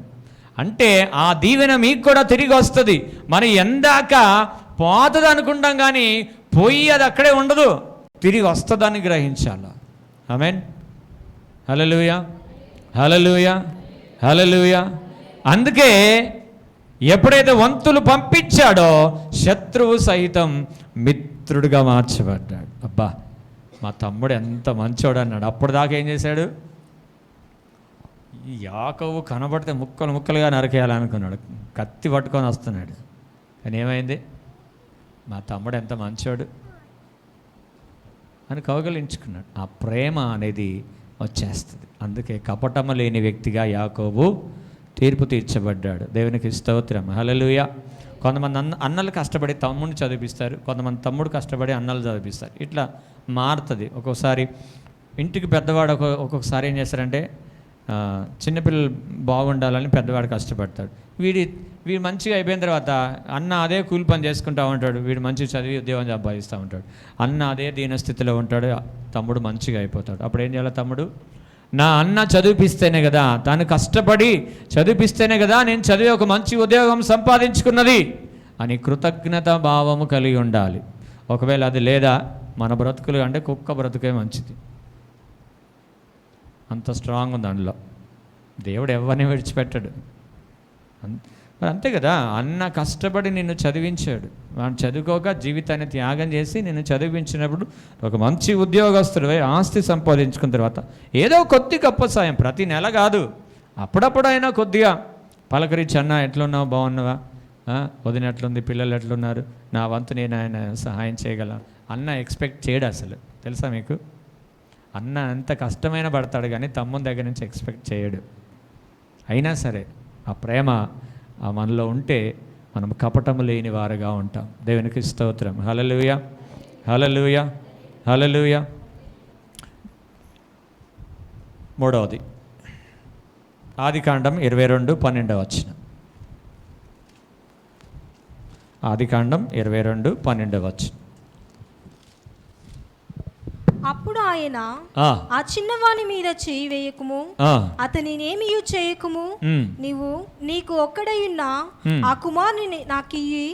Speaker 1: అంటే ఆ దీవెన మీకు కూడా తిరిగి వస్తుంది. మనం ఎందాక పోతుంది అనుకుంటాం, కానీ పోయి అది అక్కడే ఉండదు, తిరిగి వస్తుందని గ్రహించాలా. ఆమేన్. హల్లెలూయా, హల్లెలూయా, హల్లెలూయా. అందుకే ఎప్పుడైతే వంతులు పంపించాడో శత్రువు సహితం మిత్రుడిగా మార్చబడ్డాడు. అబ్బా, మా తమ్ముడు ఎంత మంచోడు అన్నాడు. అప్పుడు దాకా ఏం చేశాడు? ఈ యాకోబు కనబడితే ముక్కలు ముక్కలుగా నరికేయాలనుకున్నాడు, కత్తి పట్టుకొని వస్తున్నాడు. కానీ ఏమైంది? మా తమ్ముడు ఎంత మంచోడు అని కౌగిలించుకున్నాడు. ఆ ప్రేమ అనేది వచ్చేస్తుంది. అందుకే కపటము లేని వ్యక్తిగా యాకోబు తీర్పు తీర్చబడ్డాడు. దేవునికి స్తోత్రం. హల్లెలూయా. కొంతమంది అన్నలు కష్టపడి తమ్ముడిని చదివిస్తారు, కొంతమంది తమ్ముడు కష్టపడి అన్నలు చదివిస్తారు. ఇట్లా మారుతుంది. ఒక్కొక్కసారి ఇంటికి పెద్దవాడు ఒక్కొక్కసారి ఏం చేస్తారంటే చిన్నపిల్లలు బాగుండాలని పెద్దవాడు కష్టపడతాడు. వీడు మంచిగా అయిపోయిన తర్వాత అన్న అదే కూలి పని చేసుకుంటూ ఉంటాడు, వీడు మంచిగా చదివి ఉద్యోగం సంపాదిస్తూ ఉంటాడు. అన్న అదే దీనస్థితిలో ఉంటాడు, తమ్ముడు మంచిగా అయిపోతాడు. అప్పుడు ఏం చేయాలి? తమ్ముడు, నా అన్న చదివిపిస్తేనే కదా, తాను కష్టపడి చదివిపిస్తేనే కదా నేను చదివి ఒక మంచి ఉద్యోగం సంపాదించుకున్నది అని కృతజ్ఞత భావము కలిగి ఉండాలి. ఒకవేళ అది లేదా, మన బ్రతుకులు అంటే కుక్క బ్రతుకే మంచిది. అంత స్ట్రాంగ్ ఉంది అందులో. దేవుడు ఎవరిని విడిచిపెట్టాడు. మరి అంతే కదా, అన్న కష్టపడి నిన్ను చదివించాడు. వాడు చదువుకోక జీవితాన్ని త్యాగం చేసి నిన్ను చదివించినప్పుడు ఒక మంచి ఉద్యోగస్తుడు ఆస్తి సంపాదించుకున్న తర్వాత ఏదో కొద్ది గొప్ప సాయం, ప్రతి నెల కాదు, అప్పుడప్పుడైనా కొద్దిగా పలకరించి, అన్న ఎట్లున్నావు, బాగున్నావా, వదిన ఎట్లుంది, పిల్లలు ఎట్లున్నారు, నా వంతు నేను ఆయన సహాయం చేయగల. అన్న ఎక్స్పెక్ట్ చేయడు అసలు, తెలుసా మీకు? అన్న అంత కష్టమైన పడతాడు కానీ తమ్ముని దగ్గర నుంచి ఎక్స్పెక్ట్ చేయడు. అయినా సరే ఆ ప్రేమ మనలో ఉంటే మనం కపటము లేని వారుగా ఉంటాం. దేవునికి స్తోత్రం. హల్లెలూయా, హల్లెలూయా, హల్లెలూయా. మూడవది ఆదికాండం 22:12. ఆదికాండం 22:12.
Speaker 2: అప్పుడు ఆయన, ఆ చిన్నవాని మీద చేయి వేయకుము, అతనినేమి చేయకుము, నీకు ఒక్కడయున్న ఆ కుమారుని నాకియ్యి,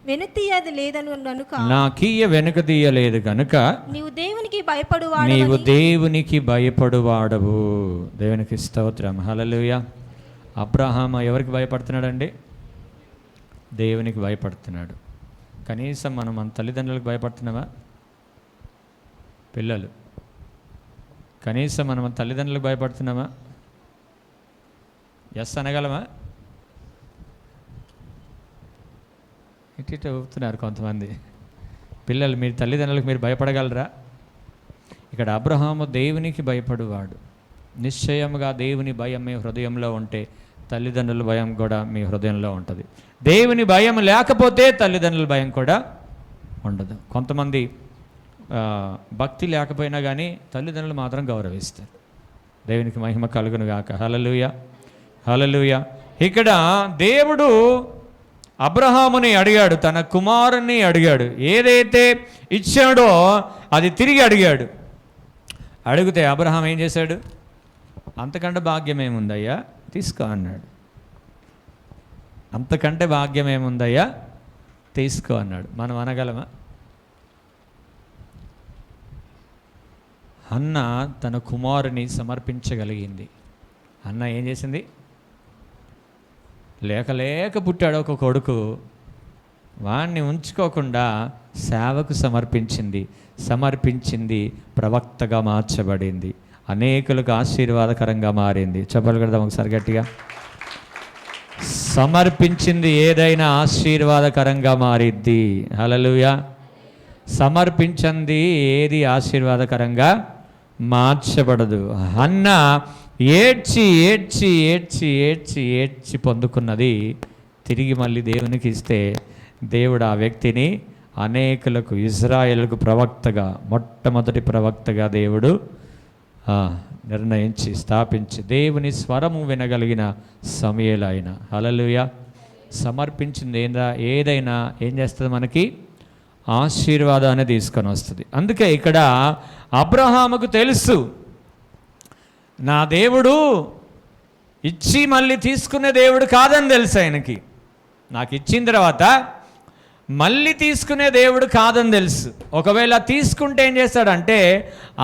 Speaker 2: వెనుతీయది లేదను గనుక,
Speaker 1: నాకియ్య వెనుక తీయలేదు కనుక
Speaker 2: నీవు దేవునికి భయపడువాడవు,
Speaker 1: నీవు దేవునికి భయపడువాడవు. దేవునికి స్తోత్రం. హల్లెలూయా. అబ్రహాము ఎవరికి భయపడుతున్నాడండి? దేవునికి భయపడుతున్నాడు. కనీసం మనం మన తల్లిదండ్రులకు భయపడుతున్నామా? పిల్లలు, కనీసం మనం మన తల్లిదండ్రులకు భయపడుతున్నామా? ఎస్ అనగలమా? ఇటు ఊపుతున్నారు కొంతమంది పిల్లలు. మీరు తల్లిదండ్రులకు మీరు భయపడగలరా? ఇక్కడ అబ్రహాము దేవునికి భయపడువాడు. నిశ్చయముగా దేవుని భయం మీ హృదయంలో ఉంటే తల్లిదండ్రుల భయం కూడా మీ హృదయంలో ఉంటుంది. దేవుని భయం లేకపోతే తల్లిదండ్రుల భయం కూడా ఉండదు. కొంతమంది భక్తి లేకపోయినా కానీ తల్లిదండ్రులు మాత్రం గౌరవిస్తారు. దేవునికి మహిమ కలుగును గాక. హల్లెలూయా, హల్లెలూయా. ఇక్కడ దేవుడు అబ్రహాముని అడిగాడు, తన కుమారుని అడిగాడు. ఏదైతే ఇచ్చాడో అది తిరిగి అడిగాడు. అడిగితే అబ్రహాం ఏం చేశాడు? అంతకంటే భాగ్యం ఏముందయ్యా, తీసుకో అన్నాడు. అంతకంటే భాగ్యం ఏముందయ్యా, తీసుకో అన్నాడు. మనం అనగలమా? అన్న తన కుమారుని సమర్పించగలిగింది. అన్న ఏం చేసింది? లేక పుట్టాడు ఒక కొడుకు, వాణ్ణి ఉంచుకోకుండా సేవకు సమర్పించింది, ప్రవక్తగా మార్చబడింది, అనేకులకు ఆశీర్వాదకరంగా మారింది. చెప్పాలి కదా ఒకసారి గట్టిగా. సమర్పించింది ఏదైనా ఆశీర్వాదకరంగా మారిద్ది. హల్లెలూయా. సమర్పించింది ఏది ఆశీర్వాదకరంగా మార్చబడదు. అన్న ఏడ్చి పొందుకున్నది తిరిగి మళ్ళీ దేవునికి ఇస్తే దేవుడు ఆ వ్యక్తిని అనేకులకు, ఇజ్రాయేలుకు ప్రవక్తగా, మొట్టమొదటి ప్రవక్తగా దేవుడు నిర్ణయించి స్థాపించి దేవుని స్వరము వినగలిగిన సమూయేలు ఆయన. హల్లెలూయా. సమర్పించింది ఏదైనా ఏం చేస్తుంది? మనకి ఆశీర్వాదాన్ని తీసుకొని వస్తుంది. అందుకే ఇక్కడ అబ్రహాముకు తెలుసు, నా దేవుడు ఇచ్చి మళ్ళీ తీసుకునే దేవుడు కాదని తెలుసు ఆయనకి. నాకు ఇచ్చిన తర్వాత మళ్ళీ తీసుకునే దేవుడు కాదని తెలుసు. ఒకవేళ తీసుకుంటే ఏం చేస్తాడంటే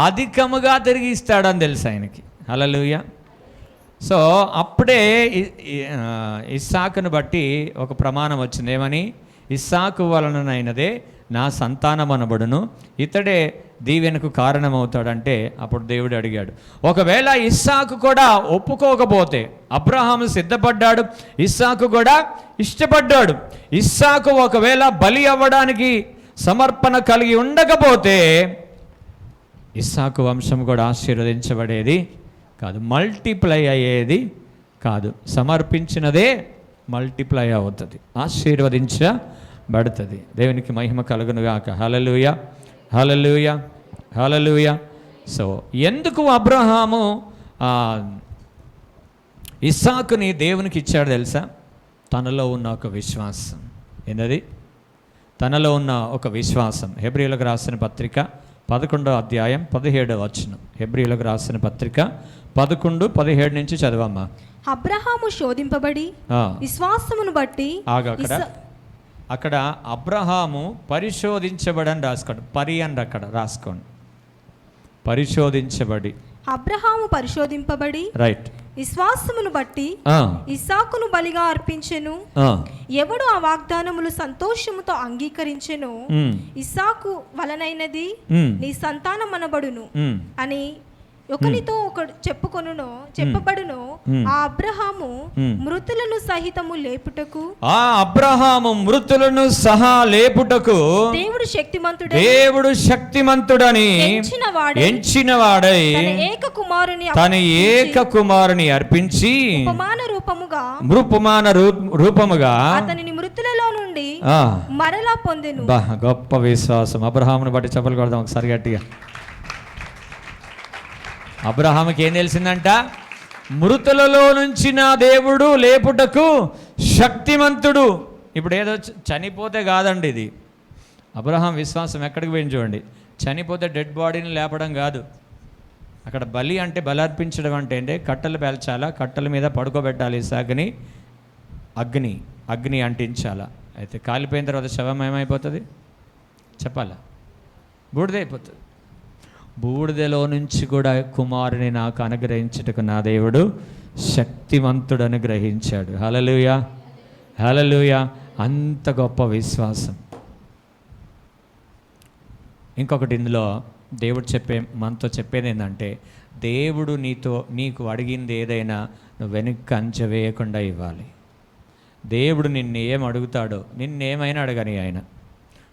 Speaker 1: అధికముగా తిరిగి ఇస్తాడని తెలుసు ఆయనకి. హల్లెలూయా. సో అప్పుడే ఇస్సాకును బట్టి ఒక ప్రమాణం వచ్చింది. ఏమని? ఇస్సాకు వలననైనదే నా సంతానం అనబడును, ఇతడే దీవెనకు కారణమవుతాడంటే అప్పుడు దేవుడు అడిగాడు, ఒకవేళ ఇస్సాకు కూడా ఒప్పుకోకపోతే, అబ్రహాము సిద్ధపడ్డాడు, ఇస్సాకు కూడా ఇష్టపడ్డాడు, ఇస్సాకు ఒకవేళ బలి అవ్వడానికి సమర్పణ కలిగి ఉండకపోతే ఇస్సాకు వంశం కూడా ఆశీర్వదించబడేది కాదు, మల్టిప్లై అయ్యేది కాదు. సమర్పించినదే మల్టిప్లై అవుతుంది, ఆశీర్వదించబడుతుంది. దేవునికి మహిమ కలుగునుగాక. హల్లెలూయా, హల్లెలూయా, హల్లెలూయా. సో ఎందుకు అబ్రహాము ఇస్సాకుని దేవునికి ఇచ్చాడు తెలుసా? తనలో ఉన్న ఒక విశ్వాసం. ఏంటది? తనలో ఉన్న ఒక విశ్వాసం. హెబ్రీయులకు రాసిన పత్రిక 11వ అధ్యాయం 17వ వచనం. హెబ్రీయులకు రాసిన పత్రిక 11:17 నుంచి చదవమ్మా.
Speaker 2: అబ్రహాము శోధింపబడి విశ్వాసమును బట్టి
Speaker 1: అక్కడ అబ్రహాము పరిశోధించబడని రాసుకోండి. అని అక్కడ రాసుకోండి. పరిశోధించబడి.
Speaker 2: అబ్రహాము పరిశోధింపబడి
Speaker 1: రైట్
Speaker 2: విశ్వాసమును బట్టి ఇస్సాకును బలిగా అర్పించెను. ఎవడు ఆ వాగ్దానములు సంతోషముతో అంగీకరించెను, ఇస్సాకు వలనైనది నీ సంతానం అనబడును అని ఒకనితో ఒకడు చెప్పబడును. ఆ అబ్రహాము మృతులను సహితము లేపుటకు దేవుడు శక్తిమంతుడని ఎంచినవాడై తన ఏక కుమారుని అర్పించి ఉపమాన రూపముగా అతనిని మృతులలో నుండి మరలా పొందెను. గొప్ప విశ్వాసం. అబ్రహామును బట్టి చెప్పలు కొడదాం ఒకసారి గట్టిగా. అబ్రహాముకి ఏం తెలిసిందంట? మృతులలో నుంచి నా దేవుడు లేపుటకు శక్తిమంతుడు. ఇప్పుడు ఏదో చనిపోతే కాదండి ఇది. అబ్రహాం విశ్వాసం ఎక్కడికి పోయింది చూడండి. చనిపోతే డెడ్ బాడీని లేపడం కాదు. అక్కడ బలి అంటే బలర్పించడం అంటే కట్టెలు పేల్చాలా, కట్టెల మీద పడుకోబెట్టాలి ఇస్సాకుని, అగ్ని అంటించాలా. అయితే కాలిపోయిన తర్వాత శవం ఏమైపోతుంది చెప్పాలా? బూడిదైపోతుంది. బూడిదలో నుంచి కూడా కుమారుని నాకు అనుగ్రహించుటకు నా దేవుడు శక్తిమంతుడు అనుగ్రహించాడు. హల్లెలూయా, హల్లెలూయా. అంత గొప్ప విశ్వాసం. ఇంకొకటి ఇందులో దేవుడు మనతో చెప్పేది ఏంటంటే, దేవుడు నీకు అడిగింది ఏదైనా నువ్వు వెనక్కి అంచవేయకుండా ఇవ్వాలి. దేవుడు నిన్ను ఏం అడుగుతాడో, నిన్నేమైనా అడగని ఆయన.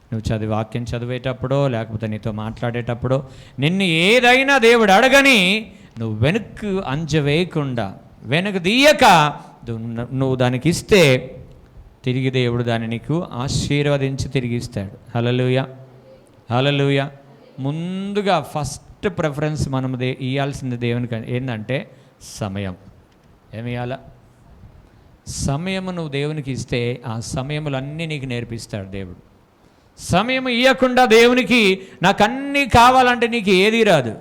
Speaker 2: నువ్వు వాక్యం చదివేటప్పుడో లేకపోతే నీతో మాట్లాడేటప్పుడో నిన్ను ఏదైనా దేవుడు అడగని నువ్వు వెనక్కు అంచవేయకుండా, వెనక్కి తీయక నువ్వు దానికి ఇస్తే తిరిగి దేవుడు దాన్ని నీకు ఆశీర్వదించి తిరిగి ఇస్తాడు. హల్లెలూయా, హల్లెలూయా. ముందుగా ఫస్ట్ ప్రిఫరెన్స్ మనం ఇవ్వాల్సింది దేవునికి ఏంటంటే సమయం. ఏమియాల? సమయము. నువ్వు దేవునికి ఇస్తే ఆ సమయములన్నీ నీకు నేర్పిస్తాడు దేవుడు. సమయం ఇవ్వకుండా దేవునికి నాకు అన్నీ కావాలంటే నీకు ఏది రాదు.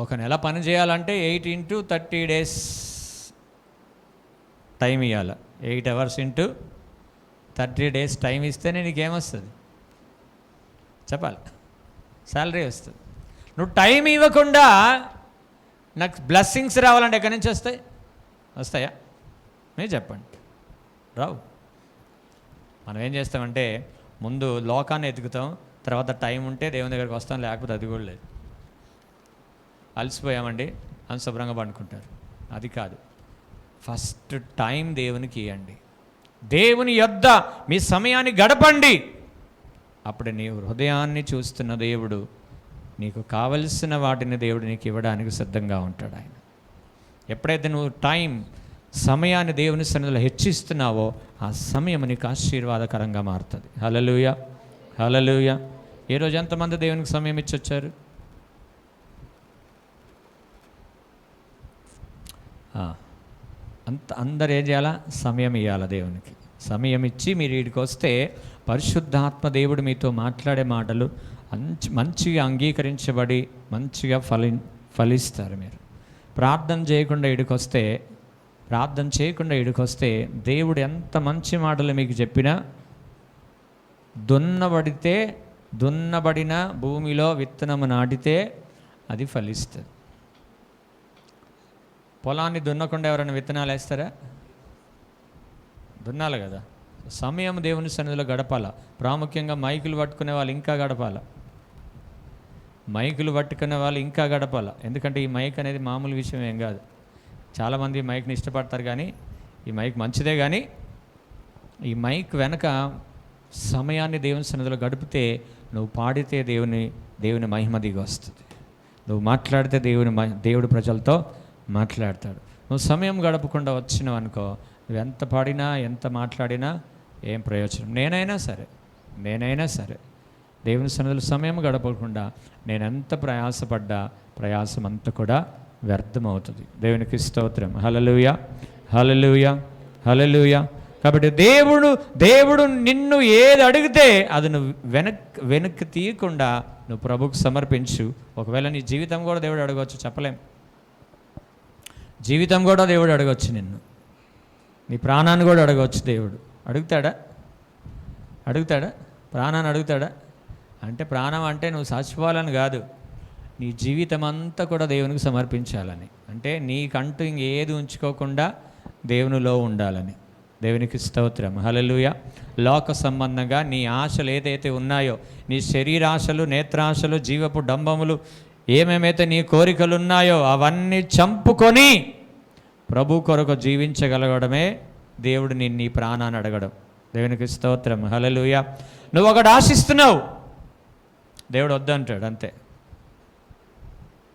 Speaker 2: ఒక నెల పని చేయాలంటే 8 into 30 days టైం ఇవ్వాలి. 8 hours into 30 days టైం ఇస్తేనే నీకేమొస్తుంది చెప్పాలి? శాలరీ వస్తుంది. నువ్వు టైం ఇవ్వకుండా నాకు బ్లెస్సింగ్స్ రావాలంటే ఎక్కడి నుంచి వస్తాయా? మీరు చెప్పండి. రావు. మనం ఏం చేస్తామంటే ముందు లోకాన్ని ఎతుకుతాం, తర్వాత టైం ఉంటే దేవుని దగ్గరికి వస్తాం, లేకపోతే అది కూడా లేదు. అలసిపోయామండి అని శుభ్రంగా పండుకుంటారు. అది కాదు. ఫస్ట్ టైం దేవునికి ఇవ్వండి. దేవుని యొద్ద మీ సమయాన్ని గడపండి. అప్పుడు నీ హృదయాన్ని చూస్తున్న దేవుడు నీకు కావలసిన వాటిని దేవుడు నీకు ఇవ్వడానికి సిద్ధంగా ఉంటాడు ఆయన. ఎప్పుడైతే నువ్వు సమయాన్ని దేవుని సన్నిధిలో హెచ్చిస్తున్నావో ఆ సమయం నీకు ఆశీర్వాదకరంగా మారుతుంది. హల్లెలూయా, హల్లెలూయా. ఈరోజు ఎంతమంది దేవునికి సమయం ఇచ్చొచ్చారు? అందరు ఏం చేయాలా? సమయం ఇవ్వాలా దేవునికి. సమయం ఇచ్చి మీరు వీడికి వస్తే పరిశుద్ధాత్మ దేవుడు మీతో మాట్లాడే మాటలు మంచిగా అంగీకరించబడి మంచిగా ఫలిస్తారు. మీరు ప్రార్థన చేయకుండా వీడికి వస్తే దేవుడు ఎంత మంచి మాటలు మీకు చెప్పినా దున్నబడిన భూమిలో విత్తనము నాటితే అది ఫలిస్తుంది. పొలాన్ని దున్నకుండా ఎవరైనా విత్తనాలు వేస్తారా? దున్నాలి కదా. సమయం దేవుని సన్నిధిలో గడపాల. ప్రాముఖ్యంగా మైకులు పట్టుకునే వాళ్ళు ఇంకా గడపాల. ఎందుకంటే ఈ మైక్ అనేది మామూలు విషయం ఏం కాదు. చాలామంది మైక్ని ఇష్టపడతారు, కానీ ఈ మైక్ మంచిదే, కానీ ఈ మైక్ వెనక సమయాన్ని దేవుని సన్నిధిలో గడిపితే నువ్వు పాడితే దేవుని మహిమ దిగి వస్తుంది. నువ్వు మాట్లాడితే దేవుడు ప్రజలతో మాట్లాడతాడు. నువ్వు సమయం గడపకుండా వచ్చినావు అనుకో, నువ్వు ఎంత పాడినా ఎంత మాట్లాడినా ఏం ప్రయోజనం. నేనైనా సరే దేవుని సన్నిధిలో సమయం గడపకుండా నేను ఎంత ప్రయాసపడ్డా ప్రయాసం అంతా కూడా వ్యర్థమవుతుంది. దేవునికి స్తోత్రం. హల్లెలూయా, హల్లెలూయా, హల్లెలూయా. కాబట్టి దేవుడు నిన్ను ఏది అడిగితే అది నువ్వు వెనక్కి తీయకుండా నువ్వు ప్రభుకు సమర్పించు. ఒకవేళ నీ జీవితం కూడా దేవుడు అడగవచ్చు, చెప్పలేం. జీవితం కూడా దేవుడు అడగవచ్చు, నిన్ను నీ ప్రాణాన్ని కూడా అడగవచ్చు. దేవుడు అడుగుతాడా ప్రాణాన్ని అడుగుతాడా? అంటే ప్రాణం అంటే నువ్వు చచ్చిపోవాలని కాదు, నీ జీవితం అంతా కూడా దేవునికి సమర్పించాలని. అంటే నీకంటూ ఇంకేది ఉంచుకోకుండా దేవునిలో ఉండాలని. దేవునికి స్తోత్రం. హల్లెలూయా. లోక సంబంధంగా నీ ఆశలు ఏదైతే ఉన్నాయో, నీ శరీరాశలు, నేత్రాశలు, జీవపు డంబములు, ఏమేమైతే నీ కోరికలు ఉన్నాయో అవన్నీ చంపుకొని ప్రభు కొరకు జీవించగలగడమే దేవుడు నీ ప్రాణాన్ని అడగడం. దేవునికి స్తోత్రం. హల్లెలూయా. నువ్వు ఒకటి ఆశిస్తున్నావు, దేవుడు వద్దంటాడు, అంతే.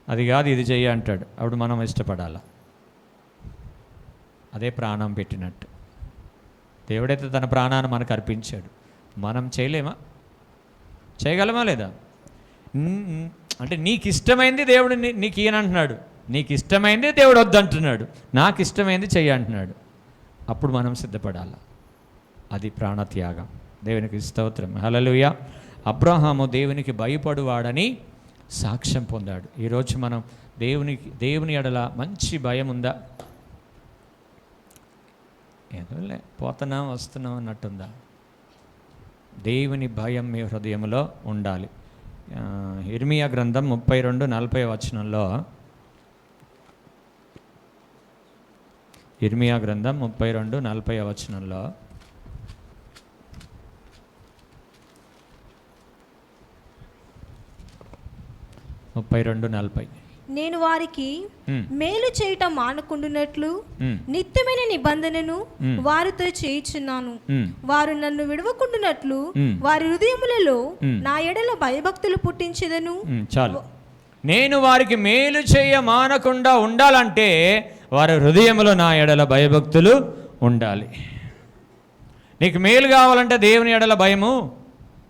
Speaker 2: అది కాదు ఇది చెయ్యి అంటాడు. అప్పుడు మనం ఇష్టపడాలి. అదే ప్రాణం పెట్టినట్టు. దేవుడైతే తన ప్రాణాన్ని మనకు అర్పించాడు. మనం చేయలేమా? చేయగలమా లేదా? అంటే నీకు ఇష్టమైంది దేవుడు నీకు ఈయనంటున్నాడు, నీకు ఇష్టమైంది దేవుడు వద్దంటున్నాడు, నాకు ఇష్టమైంది చెయ్యి అంటున్నాడు. అప్పుడు మనం సిద్ధపడాలి. అది ప్రాణత్యాగం. దేవునికి స్తోత్రం. హల్లెలూయా. అబ్రహాము దేవునికి భయపడువాడని సాక్ష్యం పొందాడు. ఈరోజు మనం దేవుని ఎడల మంచి భయం ఉందా? ఏదోలే పోతున్నాం వస్తున్నాం అన్నట్టుందా? దేవుని భయం మీ హృదయంలో ఉండాలి. ఇర్మియా గ్రంథం 32:40 వచనంలో, ఇర్మియా గ్రంథం 32:40 వచనంలో,
Speaker 3: నేను వారికి మేలు చేయటం మానకుండునట్లు నిత్యమైన నిబంధనను వారితో చేయుచున్నాను. వారు నన్ను విడవకుండునట్లు వారి హృదయములలో నా ఎడల భయభక్తులు పుట్టించెదను.
Speaker 2: చాలు. నేను వారికి మేలు చేయ మానకుండా ఉండాలంటే వారి హృదయములో నా ఎడల భయభక్తులు ఉండాలి. నీకు మేలు కావాలంటే దేవుని ఎడల భయము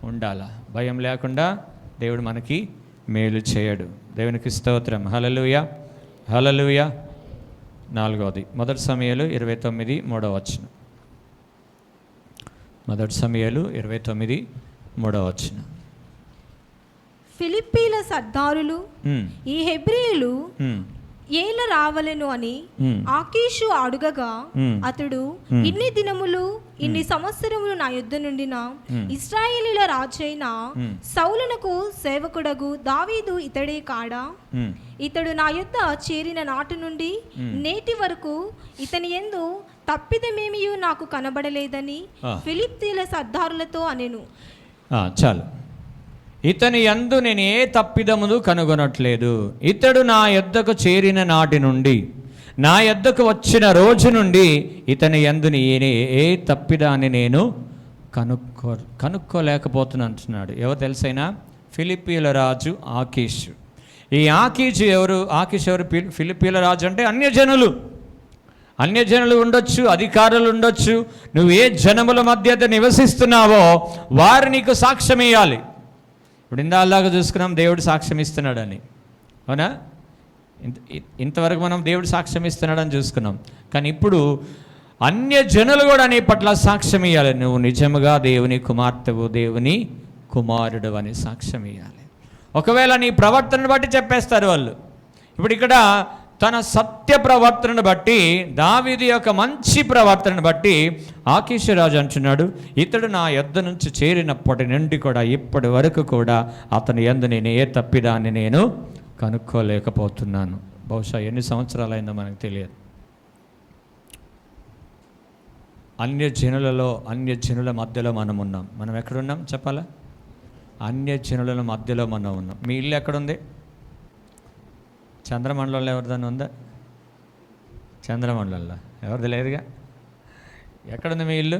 Speaker 2: ఉండాలా. భయం లేకుండా దేవుడు మనకి మేలు చేయడు. దేవునికి స్తోత్రం. హల్లెలూయా, హల్లెలూయా. 4వది 1 సమూయేలు 29:3 వచనం. 1 సమూయేలు 29:3 వచనం.
Speaker 3: ఫిలిప్పీల సర్దారులు ఈ హెబ్రీయులు ఏల రావలెను అని ఆకీషు అడుగగా అతడు, ఇన్ని దినములు ఇన్ని సంవత్సరములు నా యుద్ధ నుండిన ఇశ్రాయేలీల రాజైన సౌలునకు సేవకుడగు దావీదు ఇతడే కాడా? ఇతడు నా యుద్ధ చేరిన నాటి నుండి నేటి వరకు ఇతని యందు తప్పిదమేమియు నాకు కనబడలేదని ఫిలిప్పీల సర్దారులతో అనెను.
Speaker 2: చాలు. ఇతని యందు నేను ఏ తప్పిదమును కనుగొనట్లేదు. ఇతడు నా యొద్దకు చేరిన నాటి నుండి, నా యొద్దకు వచ్చిన రోజు నుండి ఇతని యందుని ఏ తప్పిదాన్ని నేను కనుక్కోలేకపోతున్నా అంటున్నాడు. ఎవరు తెలుసైనా? ఫిలిప్పీల రాజు ఆకీషు. ఈ ఆకీషు ఎవరు? ఫిలిప్పీల రాజు అంటే అన్యజనులు ఉండొచ్చు, అధికారులు ఉండొచ్చు. నువ్వు ఏ జనముల మధ్య నివసిస్తున్నావో వారు నీకు సాక్ష్యం ఇవ్వాలి. ఇప్పుడు ఇందాలాగా చూసుకున్నాం దేవుడు సాక్ష్యం ఇస్తున్నాడని, అవునా? ఇంతవరకు మనం దేవుడు సాక్ష్యం ఇస్తున్నాడని చూసుకున్నాం. కానీ ఇప్పుడు అన్యజనులు కూడా నీ పట్ల సాక్ష్యం ఇవ్వాలి. నువ్వు నిజముగా దేవుని కుమార్తెవు, దేవుని కుమారుడు అని సాక్ష్యం ఇవ్వాలి. ఒకవేళ నీ ప్రవర్తనను బట్టి చెప్పేస్తారు వాళ్ళు. ఇప్పుడు ఇక్కడ తన సత్య ప్రవర్తనను బట్టి, దావీదు యొక్క మంచి ప్రవర్తనను బట్టి ఆకీషు రాజు అంటున్నాడు, ఇతడు నా యొద్ద నుంచి చేరినప్పటి నుండి కూడా ఇప్పటి వరకు కూడా అతని యందు నేను ఏ తప్పిదాన్ని నేను కనుక్కోలేకపోతున్నాను. బహుశా ఎన్ని సంవత్సరాలైందో మనకు తెలియదు. అన్యజనుల మధ్యలో మనం ఉన్నాం. మనం ఎక్కడున్నాం చెప్పాలా? అన్యజనుల మధ్యలో మనం ఉన్నాం. మీ ఇల్లు ఎక్కడుంది? చంద్రమండలంలో ఎవరిదన్నా ఉందా? చంద్రమండలంలో ఎవరిది లేదుగా. ఎక్కడుంది మీ ఇల్లు?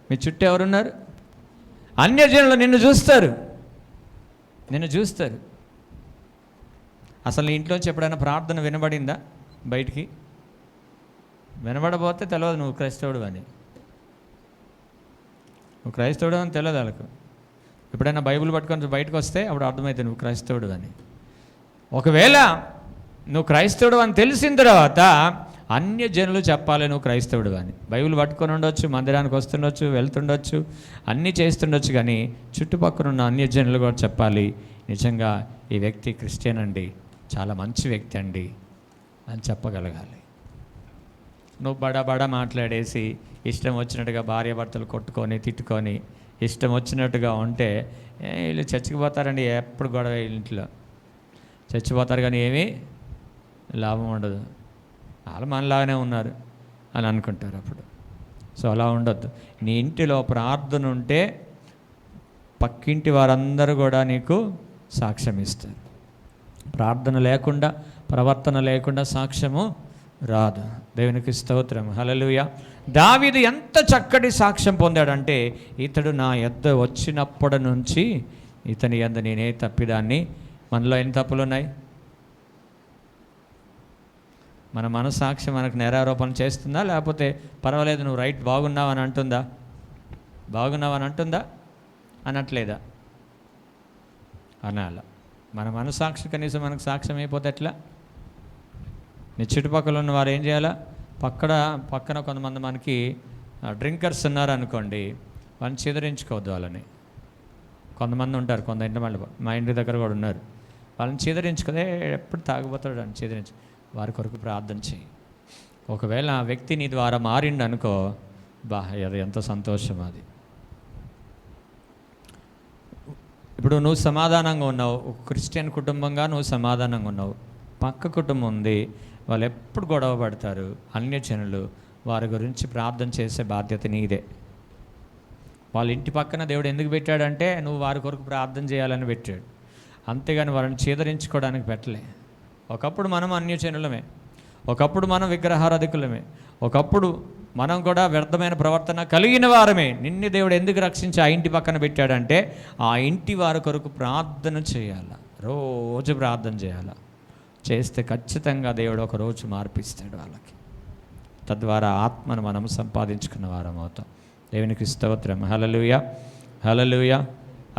Speaker 2: మీ చుట్టూ ఎవరున్నారు? అన్యజనులు నిన్ను చూస్తారు. అసలు నీ ఇంట్లోంచి ఎప్పుడైనా ప్రార్థన వినబడిందా? బయటికి వినబడబోతే తెలియదు నువ్వు క్రైస్తవుడు అని. నువ్వు క్రైస్తవుడు అని తెలియదు వాళ్ళకు.
Speaker 1: ఎప్పుడైనా బైబిల్ పట్టుకొని బయటకు వస్తే అప్పుడు అర్థమవుతుంది నువ్వు క్రైస్తవుడు అని. ఒకవేళ నువ్వు క్రైస్తవుడు అని తెలిసిన తర్వాత అన్యజనులు చెప్పాలి నువ్వు క్రైస్తవుడు అని. బైబిల్ పట్టుకొని ఉండొచ్చు, మందిరానికి వస్తుండొచ్చు, వెళ్తుండొచ్చు, అన్నీ చేస్తుండొచ్చు, కానీ చుట్టుపక్కల ఉన్న అన్యజనులు కూడా చెప్పాలి నిజంగా ఈ వ్యక్తి క్రిస్టియన్ అండి, చాలా మంచి వ్యక్తి అండి అని చెప్పగలగాలి. నువ్వు బడా మాట్లాడేసి ఇష్టం వచ్చినట్టుగా భార్యాభర్తలు కొట్టుకొని తిట్టుకొని ఇష్టం వచ్చినట్టుగా ఉంటే వీళ్ళు చచ్చిపోతారండి. ఎప్పుడు గొడవ ఇంట్లో చచ్చిపోతారు, కానీ ఏమీ లాభం ఉండదు. వాళ్ళు మనలాగానే ఉన్నారు అని అనుకుంటారు అప్పుడు. సో అలా ఉండొద్దు. నీ ఇంటిలో ప్రార్థన ఉంటే పక్కింటి వారందరూ కూడా నీకు సాక్ష్యం ఇస్తారు. ప్రార్థన లేకుండా, ప్రవర్తన లేకుండా సాక్ష్యము రాదు. దేవునికి స్తోత్రం, హల్లెలూయా. దావీదు ఎంత చక్కటి సాక్ష్యం పొందాడంటే, ఇతడు నా యొద్ద వచ్చినప్పటి నుంచి ఇతని యొద్ద నేనే తప్పిదాన్ని. మనలో ఎన్ని తప్పులు ఉన్నాయి? మన మనస్సాక్షి మనకు నేరారోపణ చేస్తుందా, లేకపోతే పర్వాలేదు నువ్వు రైట్ బాగున్నావని అంటుందా? బాగున్నావని అంటుందా? అనట్లేదా? అనాల. మన మనస్సాక్షి కనీసం మనకు సాక్ష్యం అయిపోతే ఎట్లా? నీ చుట్టుపక్కల ఉన్న వారు ఏం చేయాలా? పక్కన కొంతమంది మనకి డ్రింకర్స్ ఉన్నారు అనుకోండి, వాళ్ళని చిదరించుకోవద్దు. వాళ్ళని కొంతమంది ఉంటారు, కొంత ఇంటి మళ్ళీ మా ఇంటి దగ్గర కూడా ఉన్నారు, వాళ్ళని చిదరించుకోదే. ఎప్పుడు తాగుపోతాడు అని చిదరించు. వారి కొరకు ప్రార్థన చేయి. ఒకవేళ ఆ వ్యక్తి నీ ద్వారా మారిండు అనుకో, అది ఎంత సంతోషం అది. ఇప్పుడు నువ్వు సమాధానంగా ఉన్నావు, ఒక క్రిస్టియన్ కుటుంబంగా నువ్వు సమాధానంగా ఉన్నావు, పక్క కుటుంబం ఉంది, వాళ్ళు ఎప్పుడు గొడవ పడతారు అన్యజనులు. వారి గురించి ప్రార్థన చేసే బాధ్యత నీదే. వాళ్ళ ఇంటి పక్కన దేవుడు ఎందుకు పెట్టాడంటే నువ్వు వారి కొరకు ప్రార్థన చేయాలని పెట్టాడు, అంతేగాని వారిని చీదరించుకోవడానికి పెట్టలే. ఒకప్పుడు మనం అన్యజనులమే, ఒకప్పుడు మనం విగ్రహారాధికులమే, ఒకప్పుడు మనం కూడా వ్యర్థమైన ప్రవర్తన కలిగిన వారమే. నిన్ను దేవుడు ఎందుకు రక్షించి ఆ ఇంటి పక్కన పెట్టాడంటే ఆ ఇంటి వారి కొరకు ప్రార్థన చేయాల, రోజు ప్రార్థన చేయాల. చేస్తే ఖచ్చితంగా దేవుడు ఒక రోజు మార్పిస్తాడు వాళ్ళకి. తద్వారా ఆత్మను మనం సంపాదించుకున్న వారం అవుతాం. దేవునికి స్తోత్రం, హల్లెలూయా, హల్లెలూయా.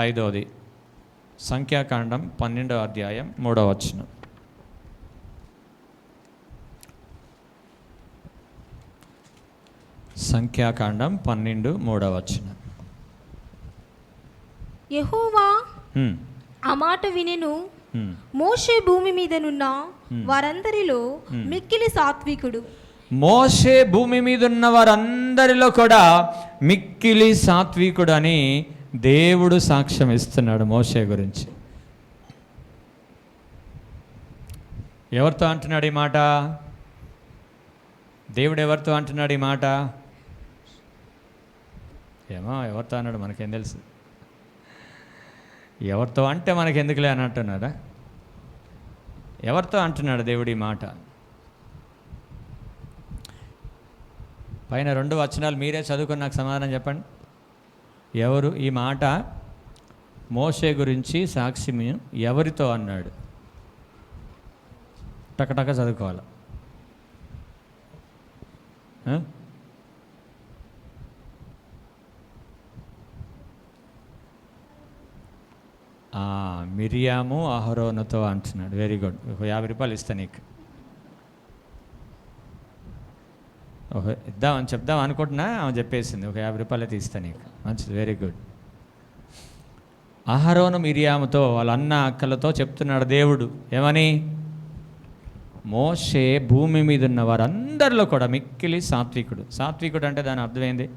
Speaker 1: 5వది సంఖ్యాకాండం 12వ అధ్యాయం 3వ వచనం. సంఖ్యాకాండం 12 3వ వచనం.
Speaker 3: యెహోవా ఆ మాట వినెను, మోషే భూమి మీదనున్న వారందరిలో మిక్కిలి సాత్వికుడు.
Speaker 1: మోషే భూమి మీద ఉన్న వారందరిలో కూడా మిక్కిలి సాత్వికుడు అని దేవుడు సాక్ష్యం ఇస్తున్నాడు మోషే గురించి. ఎవరితో అంటున్నాడు ఈ మాట? దేవుడు ఎవరితో అంటున్నాడు ఈ మాట? ఏమో ఎవరితో అన్నాడు మనకేం తెలుసు. ఎవరితో అంటే మనకెందుకులే అని అంటున్నారా? ఎవరితో అంటున్నాడు దేవుడు ఈ మాట? పైన 2 వచనాలు మీరే చదువుకొని నాకు సమాధానం చెప్పండి. ఎవరు ఈ మాట మోషే గురించి సాక్ష్యం ఎవరితో అన్నాడు? టకటక చదువుకోవాలి. మిరియాము అహరోనుతో అంటున్నాడు. Very good. ఒక 50 రూపాయలు ఇస్తా నీకు. ఇద్దామని చెప్దాం అనుకుంటున్నా, ఆమె చెప్పేసింది. ఒక 50 రూపాయలు అయితే ఇస్తా నీకు. మంచిది, వెరీ గుడ్. అహరోను మిరియాముతో వాళ్ళ అన్న అక్కలతో చెప్తున్నాడు దేవుడు ఏమని? మోషే భూమి మీద ఉన్న వారందరిలో కూడా మిక్కిలి సాత్వికుడు. సాత్వికుడు అంటే దాని అర్థం ఏంది?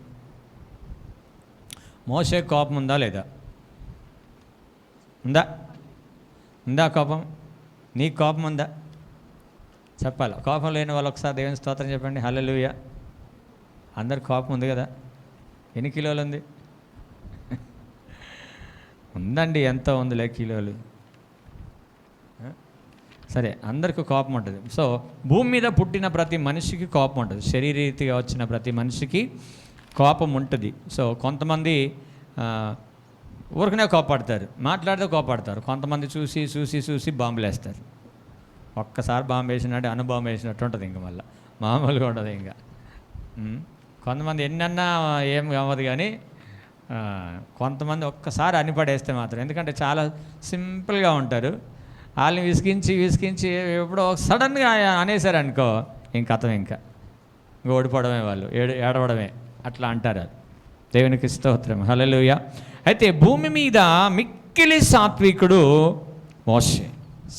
Speaker 1: మోషే కోపం ఉందా లేదా? ఉందా కోపం? నీకు కోపం ఉందా? చెప్పాలి. కోపం లేని వాళ్ళు ఒకసారి దేవుని స్తోత్రం చెప్పండి. హల్లెలూయా. అందరికి కోపం ఉంది కదా? ఎన్ని కిలోలు ఉంది? ఉందండి, ఎంతో ఉందిలే కిలోలు. సరే, అందరికీ కోపం ఉంటుంది. సో భూమి మీద పుట్టిన ప్రతి మనిషికి కోపం ఉంటుంది. శరీరీతిగా వచ్చిన ప్రతి మనిషికి కోపం ఉంటుంది. సో కొంతమంది ఊరికనే కోపడతారు, మాట్లాడితే కోపడతారు. కొంతమంది చూసి చూసి చూసి బాంబులు వేస్తారు. ఒక్కసారి బాంబు వేసినట్టు అనుభవం వేసినట్టు ఉంటుంది. ఇంకా మళ్ళీ మామూలుగా ఉండదు. ఇంకా కొంతమంది ఎన్నన్నా ఏం కావదు, కానీ
Speaker 2: కొంతమంది ఒక్కసారి అని పడేస్తే మాత్రం, ఎందుకంటే చాలా సింపుల్గా ఉంటారు. వాళ్ళని విసిగించి ఎప్పుడో సడన్గా అనేసారనుకో ఇంక కథం, ఇంకా ఓడిపోవడమే, వాళ్ళు ఏడవడమే, అట్లా అంటారు. దేవునికి స్తోత్రం, హల్లెలూయా. అయితే భూమి మీద మిక్కిలి సాత్వికుడు మోషే.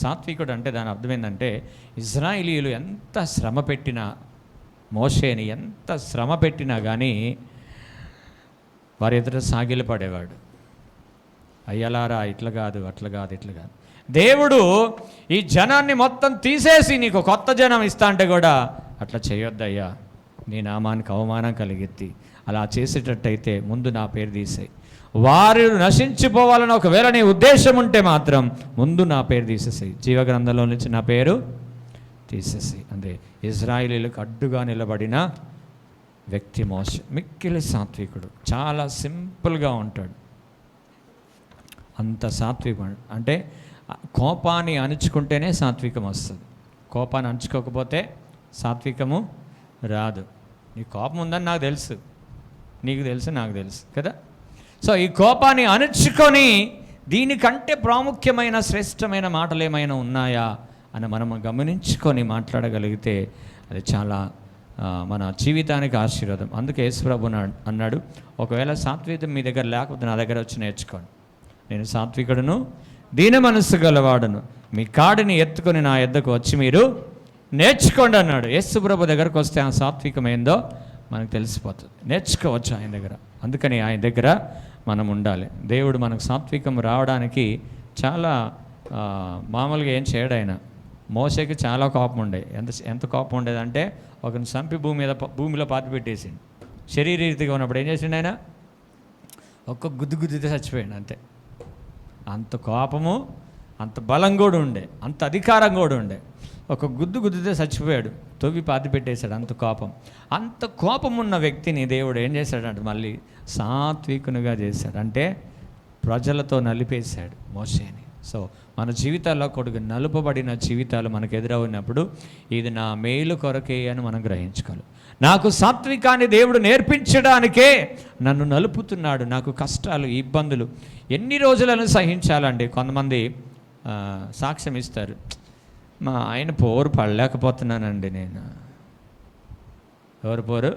Speaker 2: సాత్వికుడు అంటే దాని అర్థం ఏంటంటే, ఇజ్రాయిలీలు ఎంత శ్రమ పెట్టినా, మోషేని ఎంత శ్రమ పెట్టినా కానీ వారి ఎదుట సాగిలు పడేవాడు. అయ్యలారా ఇట్లా కాదు, అట్లా కాదు, ఇట్లా కాదు. దేవుడు ఈ జనాన్ని మొత్తం తీసేసి నీకు కొత్త జనం ఇస్తా అంటే కూడా అట్లా చేయొద్దయ్యా, నీ నామానికి అవమానం కలిగిద్ది, అలా చేసేటట్టయితే ముందు నా పేరు తీసేయి. వారు నశించిపోవాలని ఒకవేళ నీ ఉద్దేశం ఉంటే మాత్రం ముందు నా పేరు తీసేసేయి, జీవగ్రంథంలో నుంచి నా పేరు తీసేసి. అంతే, ఇజ్రాయేలీలకు అడ్డుగా నిలబడిన వ్యక్తి మోషే. మిక్కిలి సాత్వికుడు, చాలా సింపుల్గా ఉంటాడు. అంత సాత్వికుడు అంటే కోపాన్ని అణుచుకుంటేనే సాత్వికం వస్తుంది. కోపాన్ని అణుచుకోకపోతే సాత్వికము రాదు. నీ కోపం ఉందని నాకు తెలుసు, నీకు తెలుసు, నాకు తెలుసు కదా. సో ఈ కోపాన్ని అణుచుకొని దీనికంటే ప్రాముఖ్యమైన శ్రేష్టమైన మాటలు ఏమైనా ఉన్నాయా అని మనం గమనించుకొని మాట్లాడగలిగితే అది చాలా మన జీవితానికి ఆశీర్వాదం. అందుకే యేసుప్రభు అన్నాడు, ఒకవేళ సాత్వికం మీ దగ్గర లేకపోతే నా దగ్గర వచ్చి నేర్చుకోండి, నేను సాత్వికుడును దీన మనస్సు గలవాడును, మీ కాడిని ఎత్తుకొని నా యొద్దకు వచ్చి మీరు నేర్చుకోండి అన్నాడు. యేసుప్రభు దగ్గరకు వస్తే ఆ సాత్వికం ఏందో మనకు తెలిసిపోతుంది, నేర్చుకోవచ్చు ఆయన దగ్గర. అందుకని ఆయన దగ్గర మనం ఉండాలి. దేవుడు మనకు సాత్వికం రావడానికి చాలా మామూలుగా ఏం చేయడు ఆయన. మోషేకి చాలా కోపం ఉండే, ఎంత కోపం ఉండేదంటే ఒకరిని చంపి భూమిలో పాతి పెట్టేసిండు. శరీరీతిగా ఉన్నప్పుడు ఏం చేసిండు ఆయన? ఒక్క గుద్దితే చచ్చిపోయాడు అంతే. అంత కోపము, అంత బలం కూడా ఉండే, అంత అధికారం కూడా ఉండే. ఒక గుద్దితే చచ్చిపోయాడు, తవ్వి పాతి పెట్టేశాడు, అంత కోపం. అంత కోపం ఉన్న వ్యక్తిని దేవుడు ఏం చేశాడంటే మళ్ళీ సాత్వికునిగా చేశాడు, అంటే ప్రజలతో నలిపేశాడు మోషేని. సో మన జీవితాల్లో కొడుకు నలుపబడిన జీవితాలు మనకు ఎదురవున్నప్పుడు ఇది నా మేలు కొరకే అని మనం గ్రహించుకోవాలి. నాకు సాత్వికాన్ని దేవుడు నేర్పించడానికే నన్ను నలుపుతున్నాడు. నాకు కష్టాలు, ఇబ్బందులు ఎన్ని రోజులను సహించాలండి. కొంతమంది సాక్ష్యం ఇస్తారు, మా ఆయన పోరు పడలేకపోతున్నానండి నేను. ఎవరు పోరు?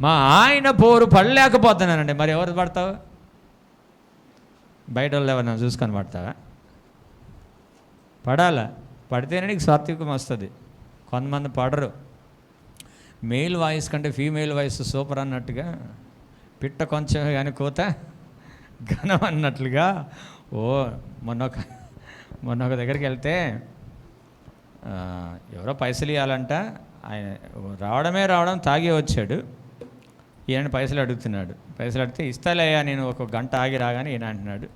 Speaker 2: మా ఆయన పోరు పడలేకపోతున్నానండి. మరి ఎవరు పడతావు? బయట వాళ్ళు ఎవరైనా చూసుకొని పడతావా? పడాలా? పడితేనే నీకు సాత్వికం వస్తుంది. కొంతమంది పడరు. మేల్ వాయిస్ కంటే ఫీమేల్ వాయిస్ సూపర్ అన్నట్టుగా, పిట్ట కొంచెం కానీ కోత ఘనం అన్నట్లుగా. మొన్న ఒక దగ్గరికి వెళ్తే ఎవరో పైసలు ఇవ్వాలంట. ఆయన రావడం తాగి వచ్చాడు. ఈయన పైసలు అడుగుతున్నాడు. పైసలు అడిగితే ఇస్తాలేయా, నేను ఒక గంట ఆగి రాగానే ఈయన అంటున్నాడు.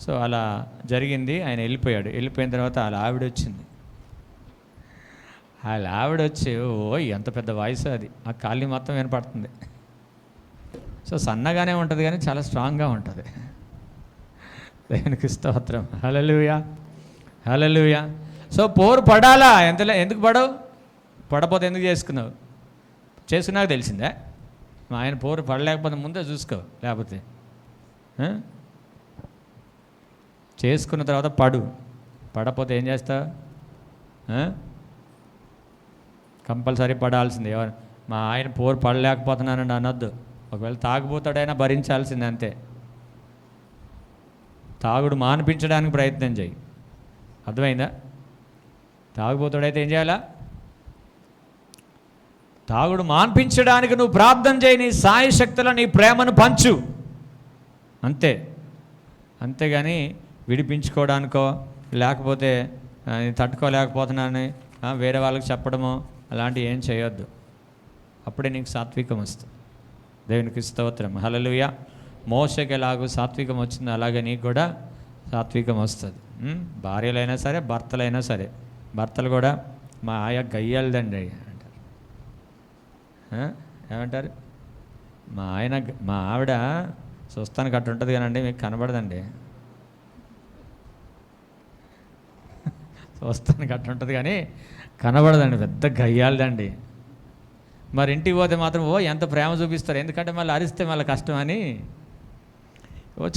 Speaker 2: సో అలా జరిగింది. ఆయన వెళ్ళిపోయాడు. వెళ్ళిపోయిన తర్వాత వాళ్ళ ఆవిడ వచ్చింది. వాళ్ళ ఆవిడ వచ్చి ఎంత పెద్ద వాయిస్ అది, ఆ కాలనీ మొత్తం వినపడుతుంది. సో సన్నగానే ఉంటుంది కానీ చాలా స్ట్రాంగ్గా ఉంటుంది. దేవునికి స్తోత్రం, హల్లెలూయా, హల్లెలూయా. సో పోరు పడాలా? ఎందుకు పడవు? పడపోతే ఎందుకు చేసుకున్నావు? చేసుకున్నాక తెలిసిందా? మా ఆయన పోరు పడలేకపోతే ముందే చూసుకో, లేకపోతే చేసుకున్న తర్వాత పడపోతే ఏం చేస్తావు? కంపల్సరీ పడాల్సిందే. ఎవరు మా ఆయన పోరు పడలేకపోతున్నానండి అనొద్దు. ఒకవేళ తాగుపోతాడైనా భరించాల్సిందే అంతే. తాగుడు మానిపించడానికి ప్రయత్నం చేయి, అర్థమైందా? తాగుపోతాడైతే ఏం చేయాలా? తాగుడు మాన్పించడానికి నువ్వు ప్రార్థన చేయి, నీ సాయి శక్తుల నీ ప్రేమను పంచు అంతే. అంతేగాని విడిపించుకోవడానికో లేకపోతే తట్టుకోలేకపోతున్నానని వేరే వాళ్ళకి చెప్పడమో అలాంటివి ఏం చేయొద్దు. అప్పుడే నీకు సాత్వికం వస్తుంది. దేవునికి స్తోత్రం, హల్లెలూయా. మోషకి ఎలాగో సాత్వికం వచ్చిందో అలాగే నీకు కూడా సాత్వికం వస్తుంది. భార్యలైనా సరే, భర్తలైనా సరే. భర్తలు కూడా మా ఆయ గయ్యాలదండి అంటారు. ఏమంటారు? మా ఆవిడ చూస్తానికి అట్టు ఉంటుంది కానండి, మీకు కనబడదండి. చూస్తానికి అట్టు ఉంటుంది కానీ కనబడదండి, పెద్ద గయ్యాలదండి.
Speaker 1: మరి ఇంటికి పోతే మాత్రం ఎంత ప్రేమ చూపిస్తారు, ఎందుకంటే మళ్ళీ అరిస్తే మళ్ళీ కష్టం అని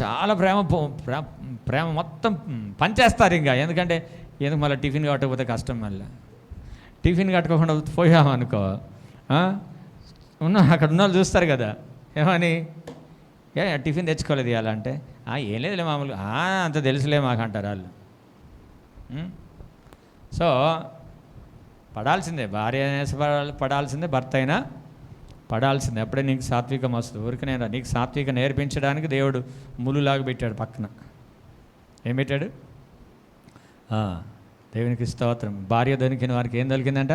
Speaker 1: చాలా ప్రేమ మొత్తం పంచేస్తారు ఇంకా. ఎందుకంటే ఎందుకు మళ్ళీ టిఫిన్ కట్టకపోతే కష్టం, మళ్ళీ టిఫిన్ కట్టుకోకుండా పోయామనుకో అక్కడ ఉన్న వాళ్ళు చూస్తారు కదా, ఏమని టిఫిన్ తెచ్చుకోలేదు ఇవాళ అంటే ఏం లేదులే మామూలుగా అంత తెలుసులే మాకు అంటారు వాళ్ళు. సో పడాల్సిందే, భార్య అయినా పడాల్సిందే, భర్త అయినా పడాల్సిందే. అప్పుడే నీకు సాత్వికం వస్తుంది. ఊరికనేరా నీకు సాత్విక నేర్పించడానికి దేవుడు ములులాగా పెట్టాడు పక్కన. ఏం పెట్టాడు? దేవునికి స్తోత్రం. భార్య దొరికిన వారికి ఏం దొరికిందంట?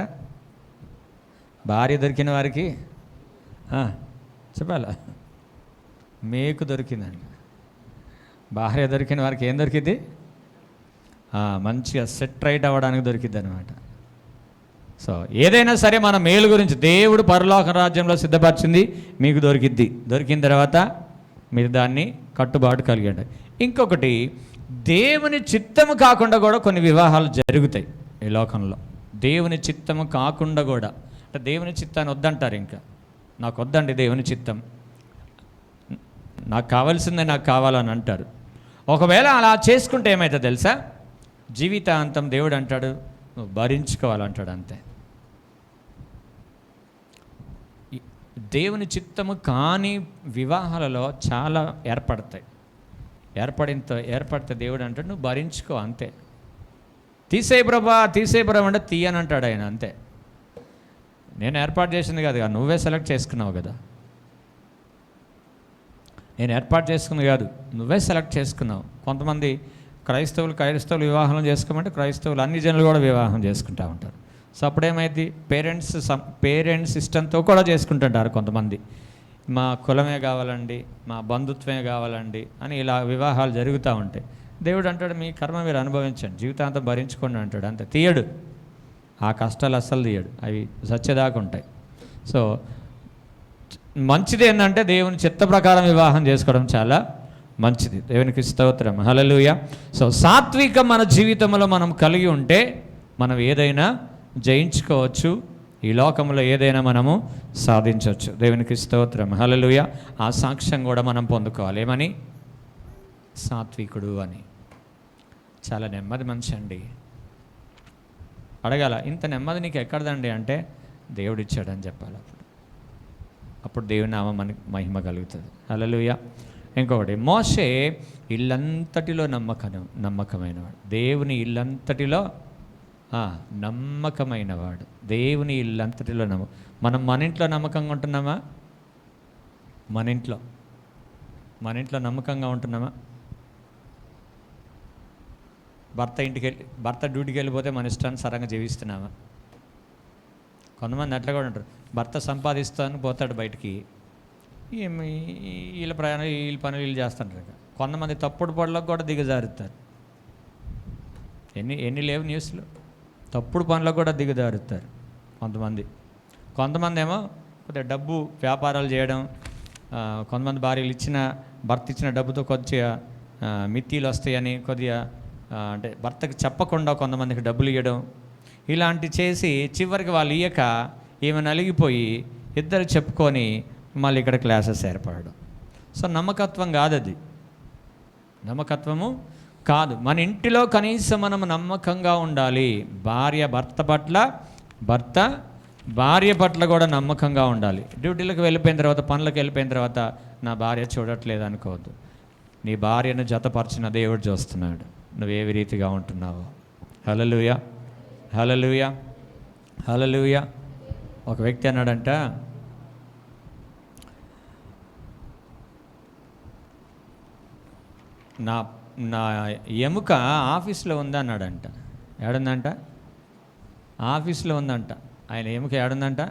Speaker 1: భార్య దొరికిన వారికి చెప్పాలా? మేకు దొరికిందండి. భార్య దొరికిన వారికి ఏం దొరికింది? మంచిగా సెట్ రైట్ అవ్వడానికి దొరికింది అనమాట. సో ఏదైనా సరే మన మేలు గురించి దేవుడు పరలోక రాజ్యంలో సిద్ధపరిచింది మీకు దొరికిద్ది. దొరికిన తర్వాత మీరు దాన్ని కట్టుబాటు కలిగండి. ఇంకొకటి, దేవుని చిత్తము కాకుండా కూడా కొన్ని వివాహాలు జరుగుతాయి ఈ లోకంలో. దేవుని చిత్తము కాకుండా కూడా, అంటే దేవుని చిత్తాన్ని వద్దంటారు. ఇంకా నాకు వద్దండి దేవుని చిత్తం, నాకు కావాల్సిందే నాకు కావాలని అంటారు. ఒకవేళ అలా చేసుకుంటే ఏమవుతుందో తెలుసా? జీవితాంతం దేవుడు అంటాడు నువ్వు భరించుకోవాలంటాడు, అంతే. దేవుని చిత్తము కాని వివాహాలలో చాలా ఏర్పడితే దేవుడు అంటాడు నువ్వు భరించుకో, అంతే. తీసే ప్రభా అంటే తీయనంటాడు ఆయన, అంతే. నేను ఏర్పాటు చేసింది కాదు, నువ్వే సెలెక్ట్ చేసుకున్నావు కదా. నేను ఏర్పాటు చేసుకుంది కాదు, నువ్వే సెలెక్ట్ చేసుకున్నావు. కొంతమంది క్రైస్తవులు వివాహం చేసుకోమంటే క్రైస్తవులు అన్ని జనులు కూడా వివాహం చేసుకుంటూ ఉంటారు. సో అప్పుడేమైంది, పేరెంట్స్ ఇష్టంతో కూడా చేసుకుంటుంటారు కొంతమంది. మా కులమే కావాలండి, మా బంధుత్వమే కావాలండి అని ఇలా వివాహాలు జరుగుతూ ఉంటాయి. దేవుడు అంటాడు మీ కర్మ మీరు అనుభవించండి, జీవితాంతం భరించుకోండి అంటాడు, అంతే. తీయడు, ఆ కష్టాలు అస్సలు తీయడు, అవి సత్యదాకా ఉంటాయి. సో మంచిది ఏంటంటే దేవుని చిత్త ప్రకారం వివాహం చేసుకోవడం చాలా మంచిది. దేవునికి స్తోత్రం, హల్లెలూయా. సో సాత్వికం మన జీవితంలో మనం కలిగి ఉంటే మనం ఏదైనా జయించుకోవచ్చు, ఈ లోకంలో ఏదైనా మనము సాధించవచ్చు. దేవునికి స్తోత్రం, హల్లెలూయా. ఆ సాక్ష్యం కూడా మనం పొందుకోవాలి. ఏమని? సాత్వికుడు అని. చాలా నెమ్మది మనిషి అండి. అడగాల, ఇంత నెమ్మది నీకు ఎక్కడదండి అంటే దేవుడిచ్చాడని చెప్పాలి. అప్పుడు దేవుని నామ మనకి మహిమ కలుగుతుంది. హల్లెలూయా. ఇంకొకటి, మోషే ఇల్లంతటిలో నమ్మకమైనవాడు. దేవుని ఇల్లంతటిలో నమ్మకమైనవాడు. దేవుని ఇల్లంతటిలో మనం మన ఇంట్లో నమ్మకంగా ఉంటున్నామా? మన ఇంట్లో నమ్మకంగా ఉంటున్నామా? భర్త డ్యూటీకి వెళ్ళిపోతే మన ఇష్టానుసారంగా జీవిస్తున్నామా? కొంతమంది అట్లా కూడా ఉంటారు, భర్త సంపాదిస్తాను పోతాడు బయటికి, వీళ్ళ ప్రయాణం వీళ్ళ పనులు వీళ్ళు చేస్తుంటారు. కొంతమంది తప్పుడు పనులకు కూడా దిగజారుతారు. ఎన్ని లేవు న్యూస్లో, తప్పుడు పనులకు కూడా దిగజారుతారు కొంతమంది ఏమో కొద్దిగా డబ్బు వ్యాపారాలు చేయడం, కొంతమంది భార్యలు భర్త ఇచ్చిన డబ్బుతో కొద్దిగా మిత్తిలు వస్తాయని కొద్దిగా అంటే భర్తకి చెప్పకుండా కొంతమందికి డబ్బులు ఇవ్వడం, ఇలాంటి చేసి చివరికి వాళ్ళు ఇయ్యక ఈమె నలిగిపోయి ఇద్దరు చెప్పుకొని మళ్ళీ ఇక్కడ క్లాసెస్ ఏర్పడడం. సో నమ్మకత్వం కాదు, అది నమ్మకత్వము కాదు. మన ఇంటిలో కనీసం మనం నమ్మకంగా ఉండాలి. భార్య భర్త పట్ల, భర్త భార్య పట్ల కూడా నమ్మకంగా ఉండాలి. డ్యూటీలకు వెళ్ళిపోయిన తర్వాత, పనులకు వెళ్ళిపోయిన తర్వాత నా భార్య చూడట్లేదు అనుకోవద్దు. నీ భార్యను జతపరిచిన దేవుడు చూస్తున్నాడు నువ్వేవి రీతిగా ఉంటున్నావో. హల్లెలూయా, హల్లెలూయా, హల్లెలూయా. ఒక వ్యక్తి అన్నాడంట, నా ఎముక ఆఫీస్లో ఉందన్నాడంట. ఏడుందంట? ఆఫీస్లో ఉందంట. ఆయన ఎముక ఏడుందంట?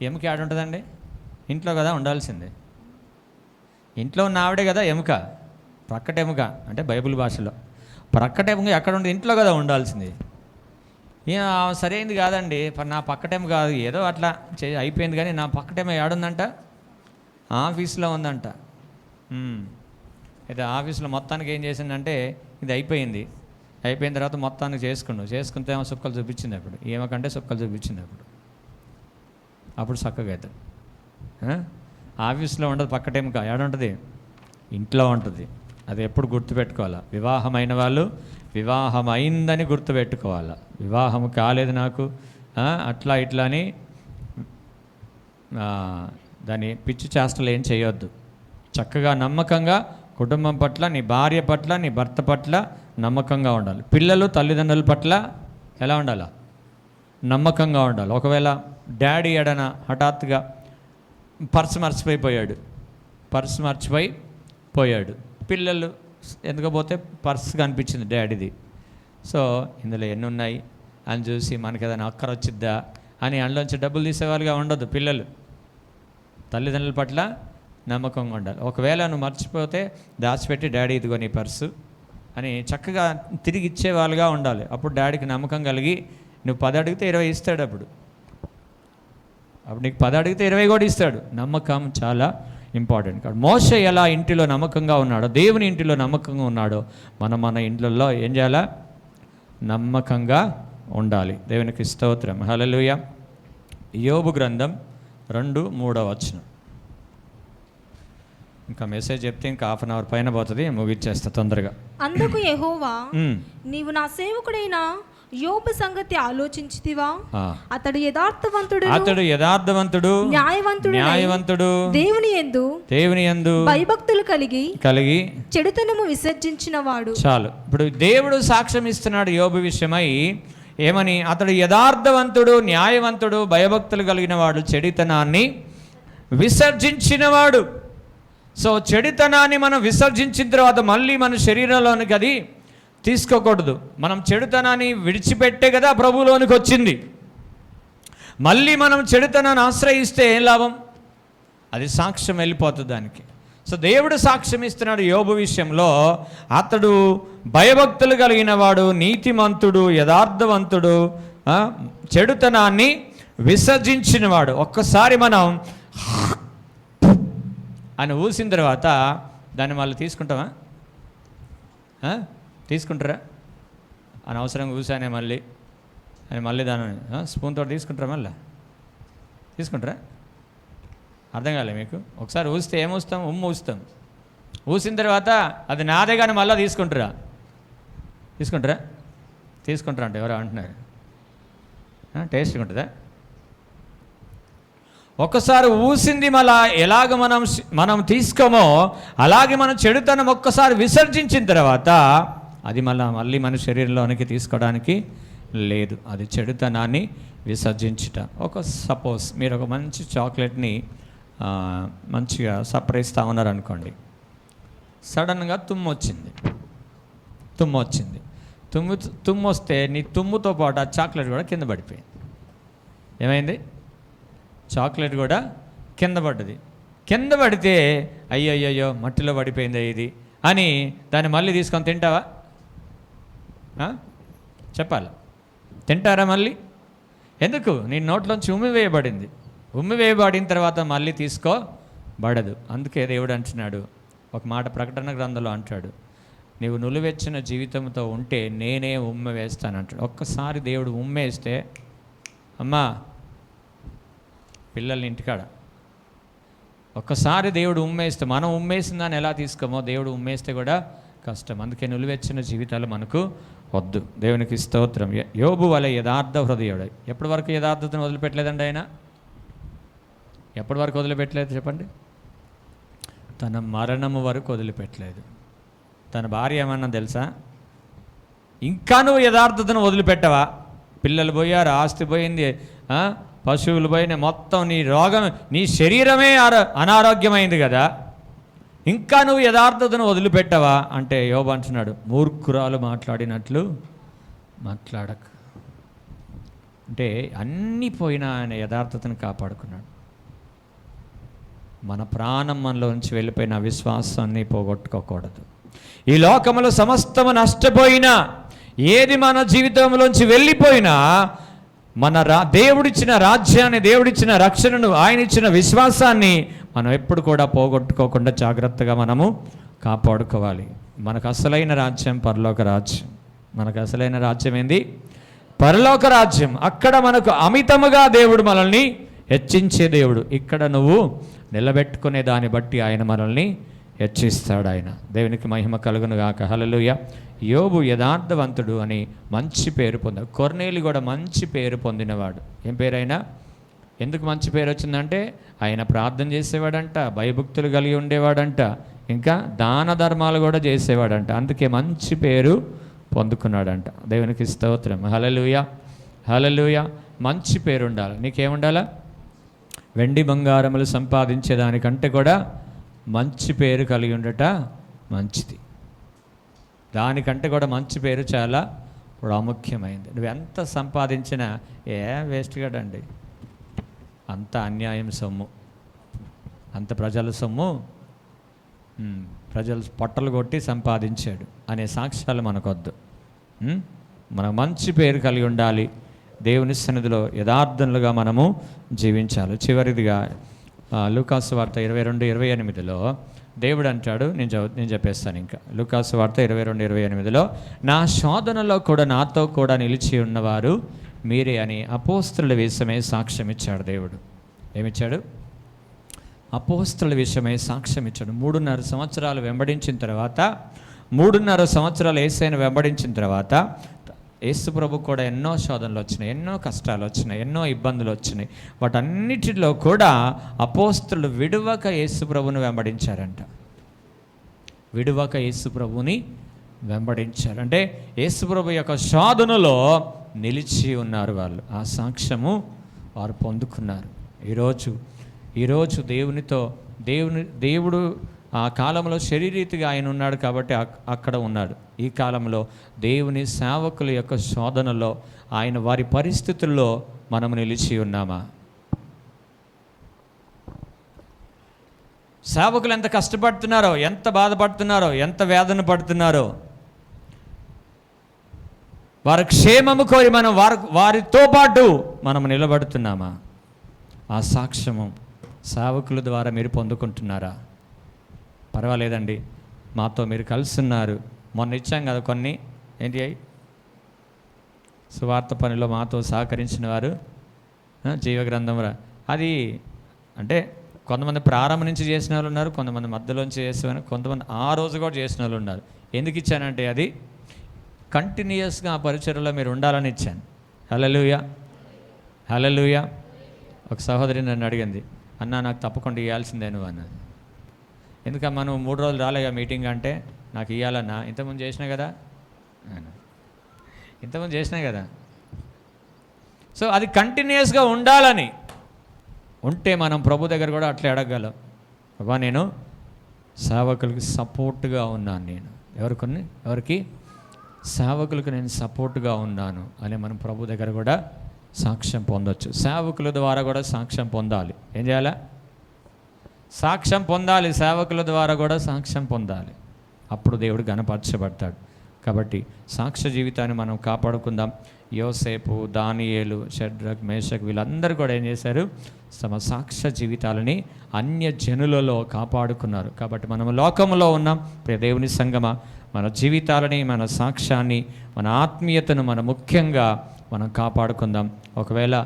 Speaker 1: ఎముక ఏడుంటుందండి? ఇంట్లో కదా ఉండాల్సిందే. ఇంట్లో ఉన్న ఆవిడే కదా ఎముక. ప్రక్కట ఎముక అంటే బైబిల్ భాషలో ప్రక్కట ఎముక ఎక్కడ ఉంది? ఇంట్లో కదా ఉండాల్సింది. సరైనది కాదండి, నా పక్కటేమో కాదు, ఏదో అట్లా అయిపోయింది, కానీ నా పక్కటేమో ఏడుందంట? ఆఫీస్లో ఉందంట. అయితే ఆఫీస్లో మొత్తానికి ఏం చేసిందంటే ఇది అయిపోయిన తర్వాత మొత్తానికి చేసుకుంటే ఏమో సుక్కలు చూపించింది. అప్పుడు ఏమకంటే సుక్కలు చూపించింది. అప్పుడు అప్పుడు చక్కగా అవుతుంది. ఆఫీస్లో ఉండదు, పక్క టైంకి ఏడుంటుంది, ఇంట్లో ఉంటుంది. అది ఎప్పుడు గుర్తుపెట్టుకోవాలా. వివాహమైన వాళ్ళు వివాహం అయిందని గుర్తుపెట్టుకోవాలా. వివాహం కాలేదు నాకు అట్లా ఇట్లా అని దాని పిచ్చి చేష్టలు ఏం చేయొద్దు. చక్కగా నమ్మకంగా కుటుంబం పట్ల, నీ భార్య పట్ల, నీ భర్త పట్ల నమ్మకంగా ఉండాలి. పిల్లలు తల్లిదండ్రుల పట్ల ఎలా ఉండాలా? నమ్మకంగా ఉండాలి. ఒకవేళ డాడీ ఎడన హఠాత్తుగా పర్స్ మర్చిపోయాడు, పిల్లలు ఎందుకు పోతే పర్స్ కనిపించింది డాడీది. సో ఇందులో ఎన్ని ఉన్నాయి అని చూసి మనకి ఏదైనా అక్కర వచ్చిద్దా అని అందులోంచి డబ్బులు తీసేవాళ్ళుగా ఉండదు. పిల్లలు తల్లిదండ్రుల పట్ల నమ్మకంగా ఉండాలి. ఒకవేళ నువ్వు మర్చిపోతే దాచిపెట్టి, డాడీ ఇదిగో నీ పర్సు అని చక్కగా తిరిగి ఇచ్చేవాళ్ళుగా ఉండాలి. అప్పుడు డాడీకి నమ్మకం కలిగి నువ్వు 10 అడిగితే 20 ఇస్తాడు. అప్పుడు నీకు 10 అడిగితే 20 కూడా ఇస్తాడు. నమ్మకం చాలా ఇంపార్టెంట్. కాబట్టి మోషే ఎలా ఇంటిలో నమ్మకంగా ఉన్నాడో, దేవుని ఇంటిలో నమ్మకంగా ఉన్నాడో, మన ఇంట్లలో ఏం చేయాలా? నమ్మకంగా ఉండాలి. దేవునికి స్తోత్రం. హల్లెలూయా. యోబు గ్రంథం 2:3 ఇంకా మెసేజ్ చెప్తే ఇంకా 1/2 అవర్ పైన పోతుంది, ముగిచ్చేస్తా తొందరగా.
Speaker 3: అందుకు యెహోవా, నీవు నా సేవకుడైన యోబు సంగతి ఆలోచించితివా? అతడు యథార్థవంతుడు న్యాయవంతుడు దేవుని యందు భయభక్తులు కలిగి చెడుతనము విసర్జించిన వాడు.
Speaker 1: చాలు. ఇప్పుడు దేవుడు సాక్ష్యం ఇస్తున్నాడు యోబు విషయమై. ఏమని? అతడు యథార్థవంతుడు, న్యాయవంతుడు, భయభక్తులు కలిగిన వాడు, చెడుతనాన్ని విసర్జించినవాడు. సో చెడుతనాన్ని మనం విసర్జించిన తర్వాత మళ్ళీ మన శరీరంలోనికి అది తీసుకోకూడదు. మనం చెడుతనాన్ని విడిచిపెట్టే కదా ప్రభువులోనికి వచ్చింది. మళ్ళీ మనం చెడుతనాన్ని ఆశ్రయిస్తే ఏం లాభం? అది సాక్ష్యం వెళ్ళిపోతుంది దానికి. సో దేవుడు సాక్ష్యం ఇస్తున్నాడు యోబు విషయంలో. అతడు భయభక్తులు కలిగిన వాడు, నీతిమంతుడు, యథార్థవంతుడు, చెడుతనాన్ని విసర్జించినవాడు. ఒక్కసారి మనం అని ఊసిన తర్వాత దాన్ని మళ్ళీ తీసుకుంటామా? తీసుకుంటారా? అనవసరంగా ఊసానే మళ్ళీ దాన్ని స్పూన్తో తీసుకుంటారా? మళ్ళీ తీసుకుంటారా? అర్థం కాలే మీకు? ఒకసారి ఊస్తే ఏమూస్తాం? ఊస్తాం. ఊసిన తర్వాత అది నాదే కానీ మళ్ళీ తీసుకుంటారా అంటే ఎవరో అంటున్నారు. టేస్ట్గా ఉంటుందా? ఒక్కసారి ఊసింది మళ్ళా ఎలాగ మనం తీసుకోమో అలాగే మనం చెడుతనం ఒక్కసారి విసర్జించిన తర్వాత అది మళ్ళీ మన శరీరంలోనికి తీసుకోవడానికి లేదు. అది చెడుతనాన్ని విసర్జించుట. సపోజ్ మీరు ఒక మంచి చాక్లెట్ని మంచిగా సర్ప్రైజ్తా ఉన్నారనుకోండి. సడన్గా తుమ్ము వచ్చింది. తుమ్ము వస్తే నీ తుమ్ముతో పాటు ఆ చాక్లెట్ కూడా కింద పడిపోయింది. ఏమైంది? చాక్లెట్ కూడా కింద పడ్డది. కింద పడితే అయ్యో మట్టిలో పడిపోయింది ఇది అని దాన్ని మళ్ళీ తీసుకొని తింటావా? చెప్పాలి. తింటారా మళ్ళీ? ఎందుకు? నీ నోట్లోంచి ఉమ్మివేయబడిన తర్వాత మళ్ళీ తీసుకోబడదు. అందుకే దేవుడు అంటున్నాడు, ఒక మాట ప్రకటన గ్రంథంలో అంటాడు, నీవు నులివెచ్చిన జీవితంతో ఉంటే నేనే ఉమ్మ వేస్తానంటాడు. ఒక్కసారి దేవుడు ఉమ్మేస్తే, అమ్మా పిల్లల్ని ఇంటికాడ ఒక్కసారి దేవుడు ఉమ్మేస్తే, మనం ఉమ్మేసిన దాన్ని ఎలా తీసుకోమో దేవుడు ఉమ్మేస్తే కూడా కష్టం. అందుకే నులివెచ్చిన జీవితాలు మనకు వద్దు. దేవునికి స్తోత్రం. యోబు వలె యథార్థ హృదయుడు. ఎప్పటి వరకు యథార్థతను వదిలిపెట్టలేదండి ఆయన? ఎప్పటి వరకు వదిలిపెట్టలేదు చెప్పండి? తన మరణము వరకు వదిలిపెట్టలేదు. తన భార్య ఏమన్నా తెలుసా? ఇంకా నువ్వు యథార్థతను వదిలిపెట్టవా? పిల్లలు పోయారు, ఆస్తి పోయింది, పశువులు పోయినాయి, మొత్తం నీ శరీరమే అనారోగ్యమైంది కదా, ఇంకా నువ్వు యథార్థతను వదిలిపెట్టవా అంటే యోబు అంటున్నాడు, మూర్ఖురాలు మాట్లాడినట్లు మాట్లాడక. అంటే అన్నీ పోయినా ఆయన యథార్థతను కాపాడుకున్నాడు. మన ప్రాణం మనలోంచి వెళ్ళిపోయిన విశ్వాసాన్ని పోగొట్టుకోకూడదు. ఈ లోకములో సమస్తము నష్టపోయినా, ఏది మన జీవితంలోంచి వెళ్ళిపోయినా, మన దేవుడిచ్చిన రాజ్యాన్ని, దేవుడిచ్చిన రక్షణను, ఆయన ఇచ్చిన విశ్వాసాన్ని మనం ఎప్పుడు కూడా పోగొట్టుకోకుండా జాగ్రత్తగా మనము కాపాడుకోవాలి. మనకు అసలైన రాజ్యం పరలోక రాజ్యం. మనకు అసలైన రాజ్యం ఏంది? పరలోక రాజ్యం. అక్కడ మనకు అమితముగా దేవుడు మనల్ని హెచ్చించే దేవుడు. ఇక్కడ నువ్వు నిలబెట్టుకునే దాన్ని బట్టి ఆయన మనల్ని హెచ్చిస్తాడు. ఆయన దేవునికి మహిమ కలుగును గాక. హల్లెలూయా. యోబు యథార్థవంతుడు అని మంచి పేరు పొందాడు. కొర్నేలి కూడా మంచి పేరు పొందినవాడు. ఏం పేరైనా? ఎందుకు మంచి పేరు వచ్చిందంటే ఆయన ప్రార్థన చేసేవాడంట, భయభక్తులు కలిగి ఉండేవాడంట, ఇంకా దాన ధర్మాలు కూడా చేసేవాడంట. అందుకే మంచి పేరు పొందుకున్నాడంట. దేవునికి స్తోత్రం. హల్లెలూయా, హల్లెలూయా. మంచి పేరు ఉండాలి. నీకేముండాలా? వెండి బంగారములు సంపాదించేదానికంటే కూడా మంచి పేరు కలిగి ఉండట మంచిది. దానికంటే కూడా మంచి పేరు చాలా ప్రాముఖ్యమైనది. నువ్వు ఎంత సంపాదించినా వేస్ట్ కదండి, అంత అన్యాయం సొమ్ము, అంత ప్రజల సొమ్ము, ప్రజలు పొట్టలు కొట్టి సంపాదించాడు అనే సాక్ష్యాలు మనకొద్దు. మనకు మంచి పేరు కలిగి ఉండాలి. దేవుని సన్నిధిలో యథార్థనులుగా మనము జీవించాలి. చివరిదిగా లూకాసు వార్త 22:28 దేవుడు అంటాడు, నేను చెప్పేస్తాను. ఇంకా లూకాసు వార్త 22:28 నా శోధనలో కూడా నాతో కూడా నిలిచి ఉన్నవారు మీరే అని అపోస్తలుల విషయమై సాక్ష్యం ఇచ్చాడు. దేవుడు ఏమిచ్చాడు? అపోస్తలుల విషయమై సాక్ష్యం ఇచ్చాడు. 3.5 సంవత్సరాలు వెంబడించిన తర్వాత, 3.5 సంవత్సరాలు యేసయ్యను వెంబడించిన తర్వాత యేసు ప్రభు కూడా ఎన్నో శోధనలు వచ్చినాయి, ఎన్నో కష్టాలు వచ్చినాయి, ఎన్నో ఇబ్బందులు వచ్చినాయి. వాటన్నిటిలో కూడా అపోస్తలులు విడువక యేసు ప్రభుని వెంబడించారంట. విడువక యేసు ప్రభుని వెంబడించారు. అంటే యేసు ప్రభు యొక్క శోధనలో నిలిచి ఉన్నారు వాళ్ళు. ఆ సాక్ష్యము వారు పొందుకున్నారు. ఈరోజు దేవుడు ఆ కాలంలో శరీరీతిగా ఆయన ఉన్నాడు కాబట్టి అక్కడ ఉన్నాడు. ఈ కాలంలో దేవుని సేవకుల యొక్క శోధనలో ఆయన వారి పరిస్థితుల్లో మనము నిలిచి ఉన్నామా? సేవకులు ఎంత కష్టపడుతున్నారో, ఎంత బాధపడుతున్నారో, ఎంత వేదన పడుతున్నారో, వారి క్షేమము కోరి మనం వారితో పాటు మనం నిలబడుతున్నామా? ఆ సాక్ష్యము సేవకుల ద్వారా మీరు పొందుకుంటున్నారా? పర్వాలేదండి, మాతో మీరు కలుస్తున్నారు. మొన్న ఇచ్చాం కదా కొన్ని, ఏంటి అయి సువార్త పనిలో మాతో సహకరించిన వారు జీవగ్రంథం అది అంటే కొంతమంది ప్రారంభం నుంచి చేసిన వాళ్ళు ఉన్నారు, కొంతమంది మధ్యలోంచి చేసేవారు, కొంతమంది ఆ రోజు కూడా చేసిన వాళ్ళు ఉన్నారు. ఎందుకు ఇచ్చానంటే అది కంటిన్యూస్గా ఆ పరిచర్యలో మీరు ఉండాలని ఇచ్చాను. హల్లెలూయా, హల్లెలూయా. ఒక సహోదరి నన్ను అడిగింది, అన్నా నాకు తప్పకుండా ఇవ్వాల్సిందే నువ్వు అన్నది. ఎందుకమ్మా నువ్వు 3 రోజులు రాలేగా మీటింగ్ అంటే, నాకు ఇవ్వాలన్నా, ఇంతకుముందు చేసినా కదా. సో అది కంటిన్యూస్గా ఉండాలని ఉంటే మనం ప్రభు దగ్గర కూడా అట్లా అడగగలం. బాబా నేను సేవకులకి సపోర్ట్గా ఉన్నాను, నేను ఎవరికి సేవకులకు నేను సపోర్ట్గా ఉన్నాను అని మనం ప్రభు దగ్గర కూడా సాక్ష్యం పొందొచ్చు. సేవకుల ద్వారా కూడా సాక్ష్యం పొందాలి. ఏం చేయాలా? సాక్ష్యం పొందాలి. సేవకుల ద్వారా కూడా సాక్ష్యం పొందాలి. అప్పుడు దేవుడు ఘనపరచబడతాడు. కాబట్టి సాక్ష్య జీవితాన్ని మనం కాపాడుకుందాం. యోసేపు, దానియేలు, షడ్రక్, మేషక్ వీళ్ళందరూ కూడా ఏం చేశారు? తమ సాక్ష్య జీవితాలని అన్య జనులలో కాపాడుకున్నారు. కాబట్టి మనం లోకంలో ఉన్నాం. ప్రియ దేవుని సంగమా, మన జీవితాలని, మన సాక్ష్యాన్ని, మన ఆత్మీయతను ముఖ్యంగా మనం కాపాడుకుందాం. ఒకవేళ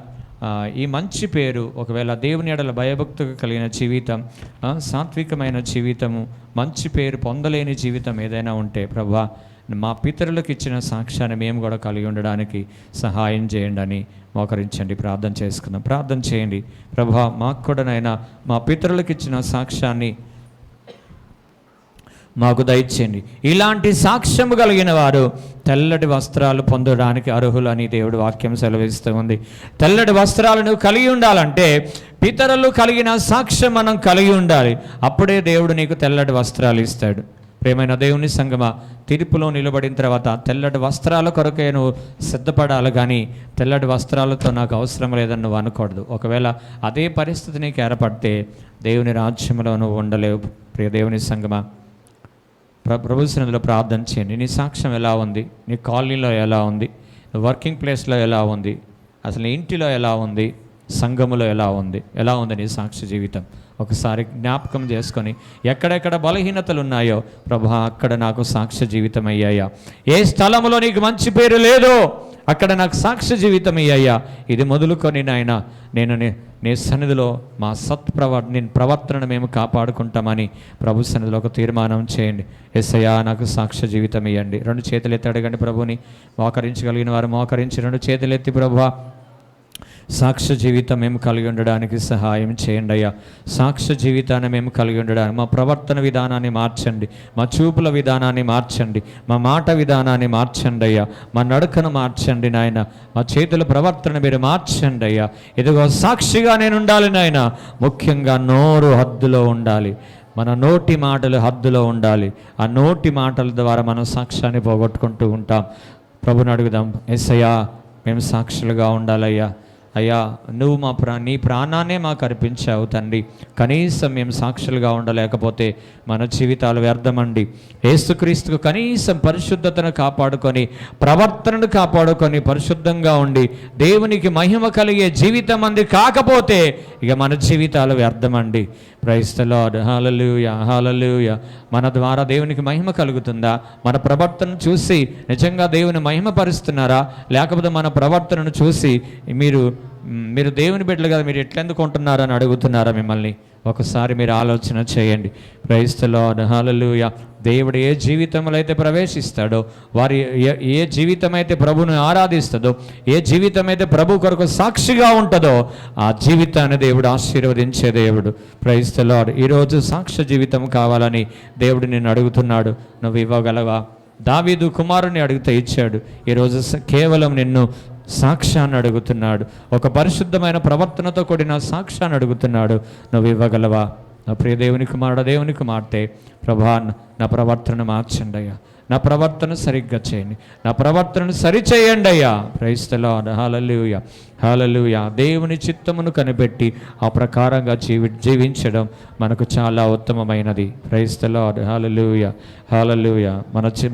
Speaker 1: ఈ మంచి పేరు, ఒకవేళ దేవుని ఎడల భయభక్తులు కలిగిన జీవితం, సాత్వికమైన జీవితము, మంచి పేరు పొందలేని జీవితం ఏదైనా ఉంటే, ప్రభువా మా పితరులకు ఇచ్చిన సాక్ష్యాన్ని మేము కూడా కలిగి ఉండడానికి సహాయం చేయండి అని మోకరించండి. ప్రార్థన చేసుకుందాం. ప్రార్థన చేయండి. ప్రభువా మాకు కూడానైనా మా పితరులకు ఇచ్చిన సాక్ష్యాన్ని మాకు దయచేయండి. ఇలాంటి సాక్ష్యము కలిగిన వారు తెల్లటి వస్త్రాలు పొందడానికి అర్హులని దేవుడు వాక్యం సెలవిస్తూ ఉంది. తెల్లటి వస్త్రాలను కలిగి ఉండాలంటే పితరులు కలిగిన సాక్ష్యం మనం కలిగి ఉండాలి. అప్పుడే దేవుడు నీకు తెల్లటి వస్త్రాలు ఇస్తాడు. ప్రియమైన దేవుని సంగమా, తీర్పులో నిలబడిన తర్వాత తెల్లటి వస్త్రాల కొరకే నువ్వు సిద్ధపడాలి, కానీ తెల్లటి వస్త్రాలతో నాకు అవసరం లేదని నువ్వు అనకూడదు. ఒకవేళ అదే పరిస్థితి నీకు ఏర్పడితే దేవుని రాజ్యంలో నువ్వు ఉండలేవు. ప్రియ దేవుని సంగమా, ప్రభు సన్నిధిలో ప్రార్థన చేయండి. నీ సాక్ష్యం ఎలా ఉంది? నీ కాలనీలో ఎలా ఉంది? వర్కింగ్ ప్లేస్లో ఎలా ఉంది? అసలు నీ ఇంటిలో ఎలా ఉంది? సంఘములో ఎలా ఉంది నీ సాక్ష్య జీవితం? ఒకసారి జ్ఞాపకం చేసుకొని ఎక్కడెక్కడ బలహీనతలు ఉన్నాయో, ప్రభా అక్కడ నాకు సాక్ష్య జీవితం అయ్యాయా? ఏ స్థలంలో నీకు మంచి పేరు లేదో అక్కడ నాకు సాక్ష్య జీవితం ఇయ్యా. ఇది మొదలుకొని నాయన నేను నీ సన్నిధిలో మా నేను ప్రవర్తనను మేము కాపాడుకుంటామని ప్రభు సన్నిధిలో ఒక తీర్మానం చేయండి. యేసయ్యా నాకు సాక్ష్య జీవితం ఇవ్వండి. 2 చేతులు ఎత్తి అడగండి ప్రభుని. మోకరించగలిగిన వారు మోకరించి 2 చేతులు ఎత్తి ప్రభువా సాక్ష్య జీవితం మేము కలిగి ఉండడానికి సహాయం చేయండి అయ్యా. సాక్ష్య జీవితాన్ని మేము కలిగి ఉండడానికి మా ప్రవర్తన విధానాన్ని మార్చండి, మా చూపుల విధానాన్ని మార్చండి, మా మాట విధానాన్ని మార్చండి అయ్యా. మా నడకను మార్చండి నాయన. మా చేతుల ప్రవర్తన మీరు మార్చండి అయ్యా. ఇదిగో సాక్షిగా నేను ఉండాలి నాయన. ముఖ్యంగా నోరు హద్దులో ఉండాలి. మన నోటి మాటలు హద్దులో ఉండాలి. ఆ నోటి మాటల ద్వారా మనం సాక్ష్యాన్ని పోగొట్టుకుంటూ ఉంటాం. ప్రభుని అడుగుదాం. యేసయ్యా మేము సాక్షులుగా ఉండాలయ్యా. అయ్యా నువ్వు నీ ప్రాణాన్నే మాకు అర్పించావు తండ్రి. కనీసం మేము సాక్షులుగా ఉండలేకపోతే మన జీవితాలు వ్యర్థమండి. యేసుక్రీస్తుకు కనీసం పరిశుద్ధతను కాపాడుకొని, ప్రవర్తనను కాపాడుకొని, పరిశుద్ధంగా ఉండి దేవునికి మహిమ కలిగే జీవితం అంది కాకపోతే ఇక మన జీవితాలు వ్యర్థమండి. Praise the Lord. Hallelujah, hallelujah. మన ద్వారా దేవునికి మహిమ కలుగుతుందా? మన ప్రవర్తనను చూసి నిజంగా దేవుని మహిమపరుస్తున్నారా? లేకపోతే మన ప్రవర్తనను చూసి మీరు దేవుని బిడ్డలు కదా, మీరు ఎట్లెందుకు ఉంటున్నారని అని అడుగుతున్నారా మిమ్మల్ని? ఒకసారి మీరు ఆలోచన చేయండి. Praise the Lord. హల్లెలూయా. దేవుడు ఏ జీవితంలో అయితే ప్రవేశిస్తాడో, వారి ఏ జీవితం అయితే ప్రభువును ఆరాధిస్తుందో, ఏ జీవితం అయితే ప్రభు కొరకు సాక్షిగా ఉంటుందో ఆ జీవితాన్ని దేవుడు ఆశీర్వదించే దేవుడు. Praise the Lord. ఈరోజు సాక్ష్య జీవితం కావాలని దేవుడు నిన్ను అడుగుతున్నాడు. నువ్వు ఇవ్వగలవా? దావీదు కుమారుని అడిగితే ఇచ్చాడు. ఈరోజు కేవలం నిన్ను సాక్ష్యాన్ని అడుగుతున్నాడు. ఒక పరిశుద్ధమైన ప్రవర్తనతో కూడిన సాక్ష్యాన్ని అడుగుతున్నాడు. నువ్వు ఇవ్వగలవా? నా ప్రియ దేవుని కుమారుడు, దేవుని కుమార్తె, ప్రభా నా ప్రవర్తనను మార్చండి అయ్యా. నా ప్రవర్తన సరిగ్గా చేయండి. నా ప్రవర్తనను సరిచేయండి అయ్యా. Praise the Lord. Hallelujah, hallelujah. దేవుని చిత్తమును కనిపెట్టి ఆ ప్రకారంగా జీవించడం మనకు చాలా ఉత్తమమైనది. Praise the Lord. Hallelujah, hallelujah.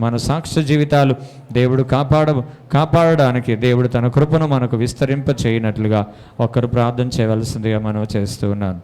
Speaker 1: మన సాక్ష్య జీవితాలు దేవుడు కాపాడడానికి దేవుడు తన కృపను మనకు విస్తరింప చేయనట్లుగా ఒక్కరు ప్రార్థన చేయవలసిందిగా మనం చేస్తూ ఉన్నాను.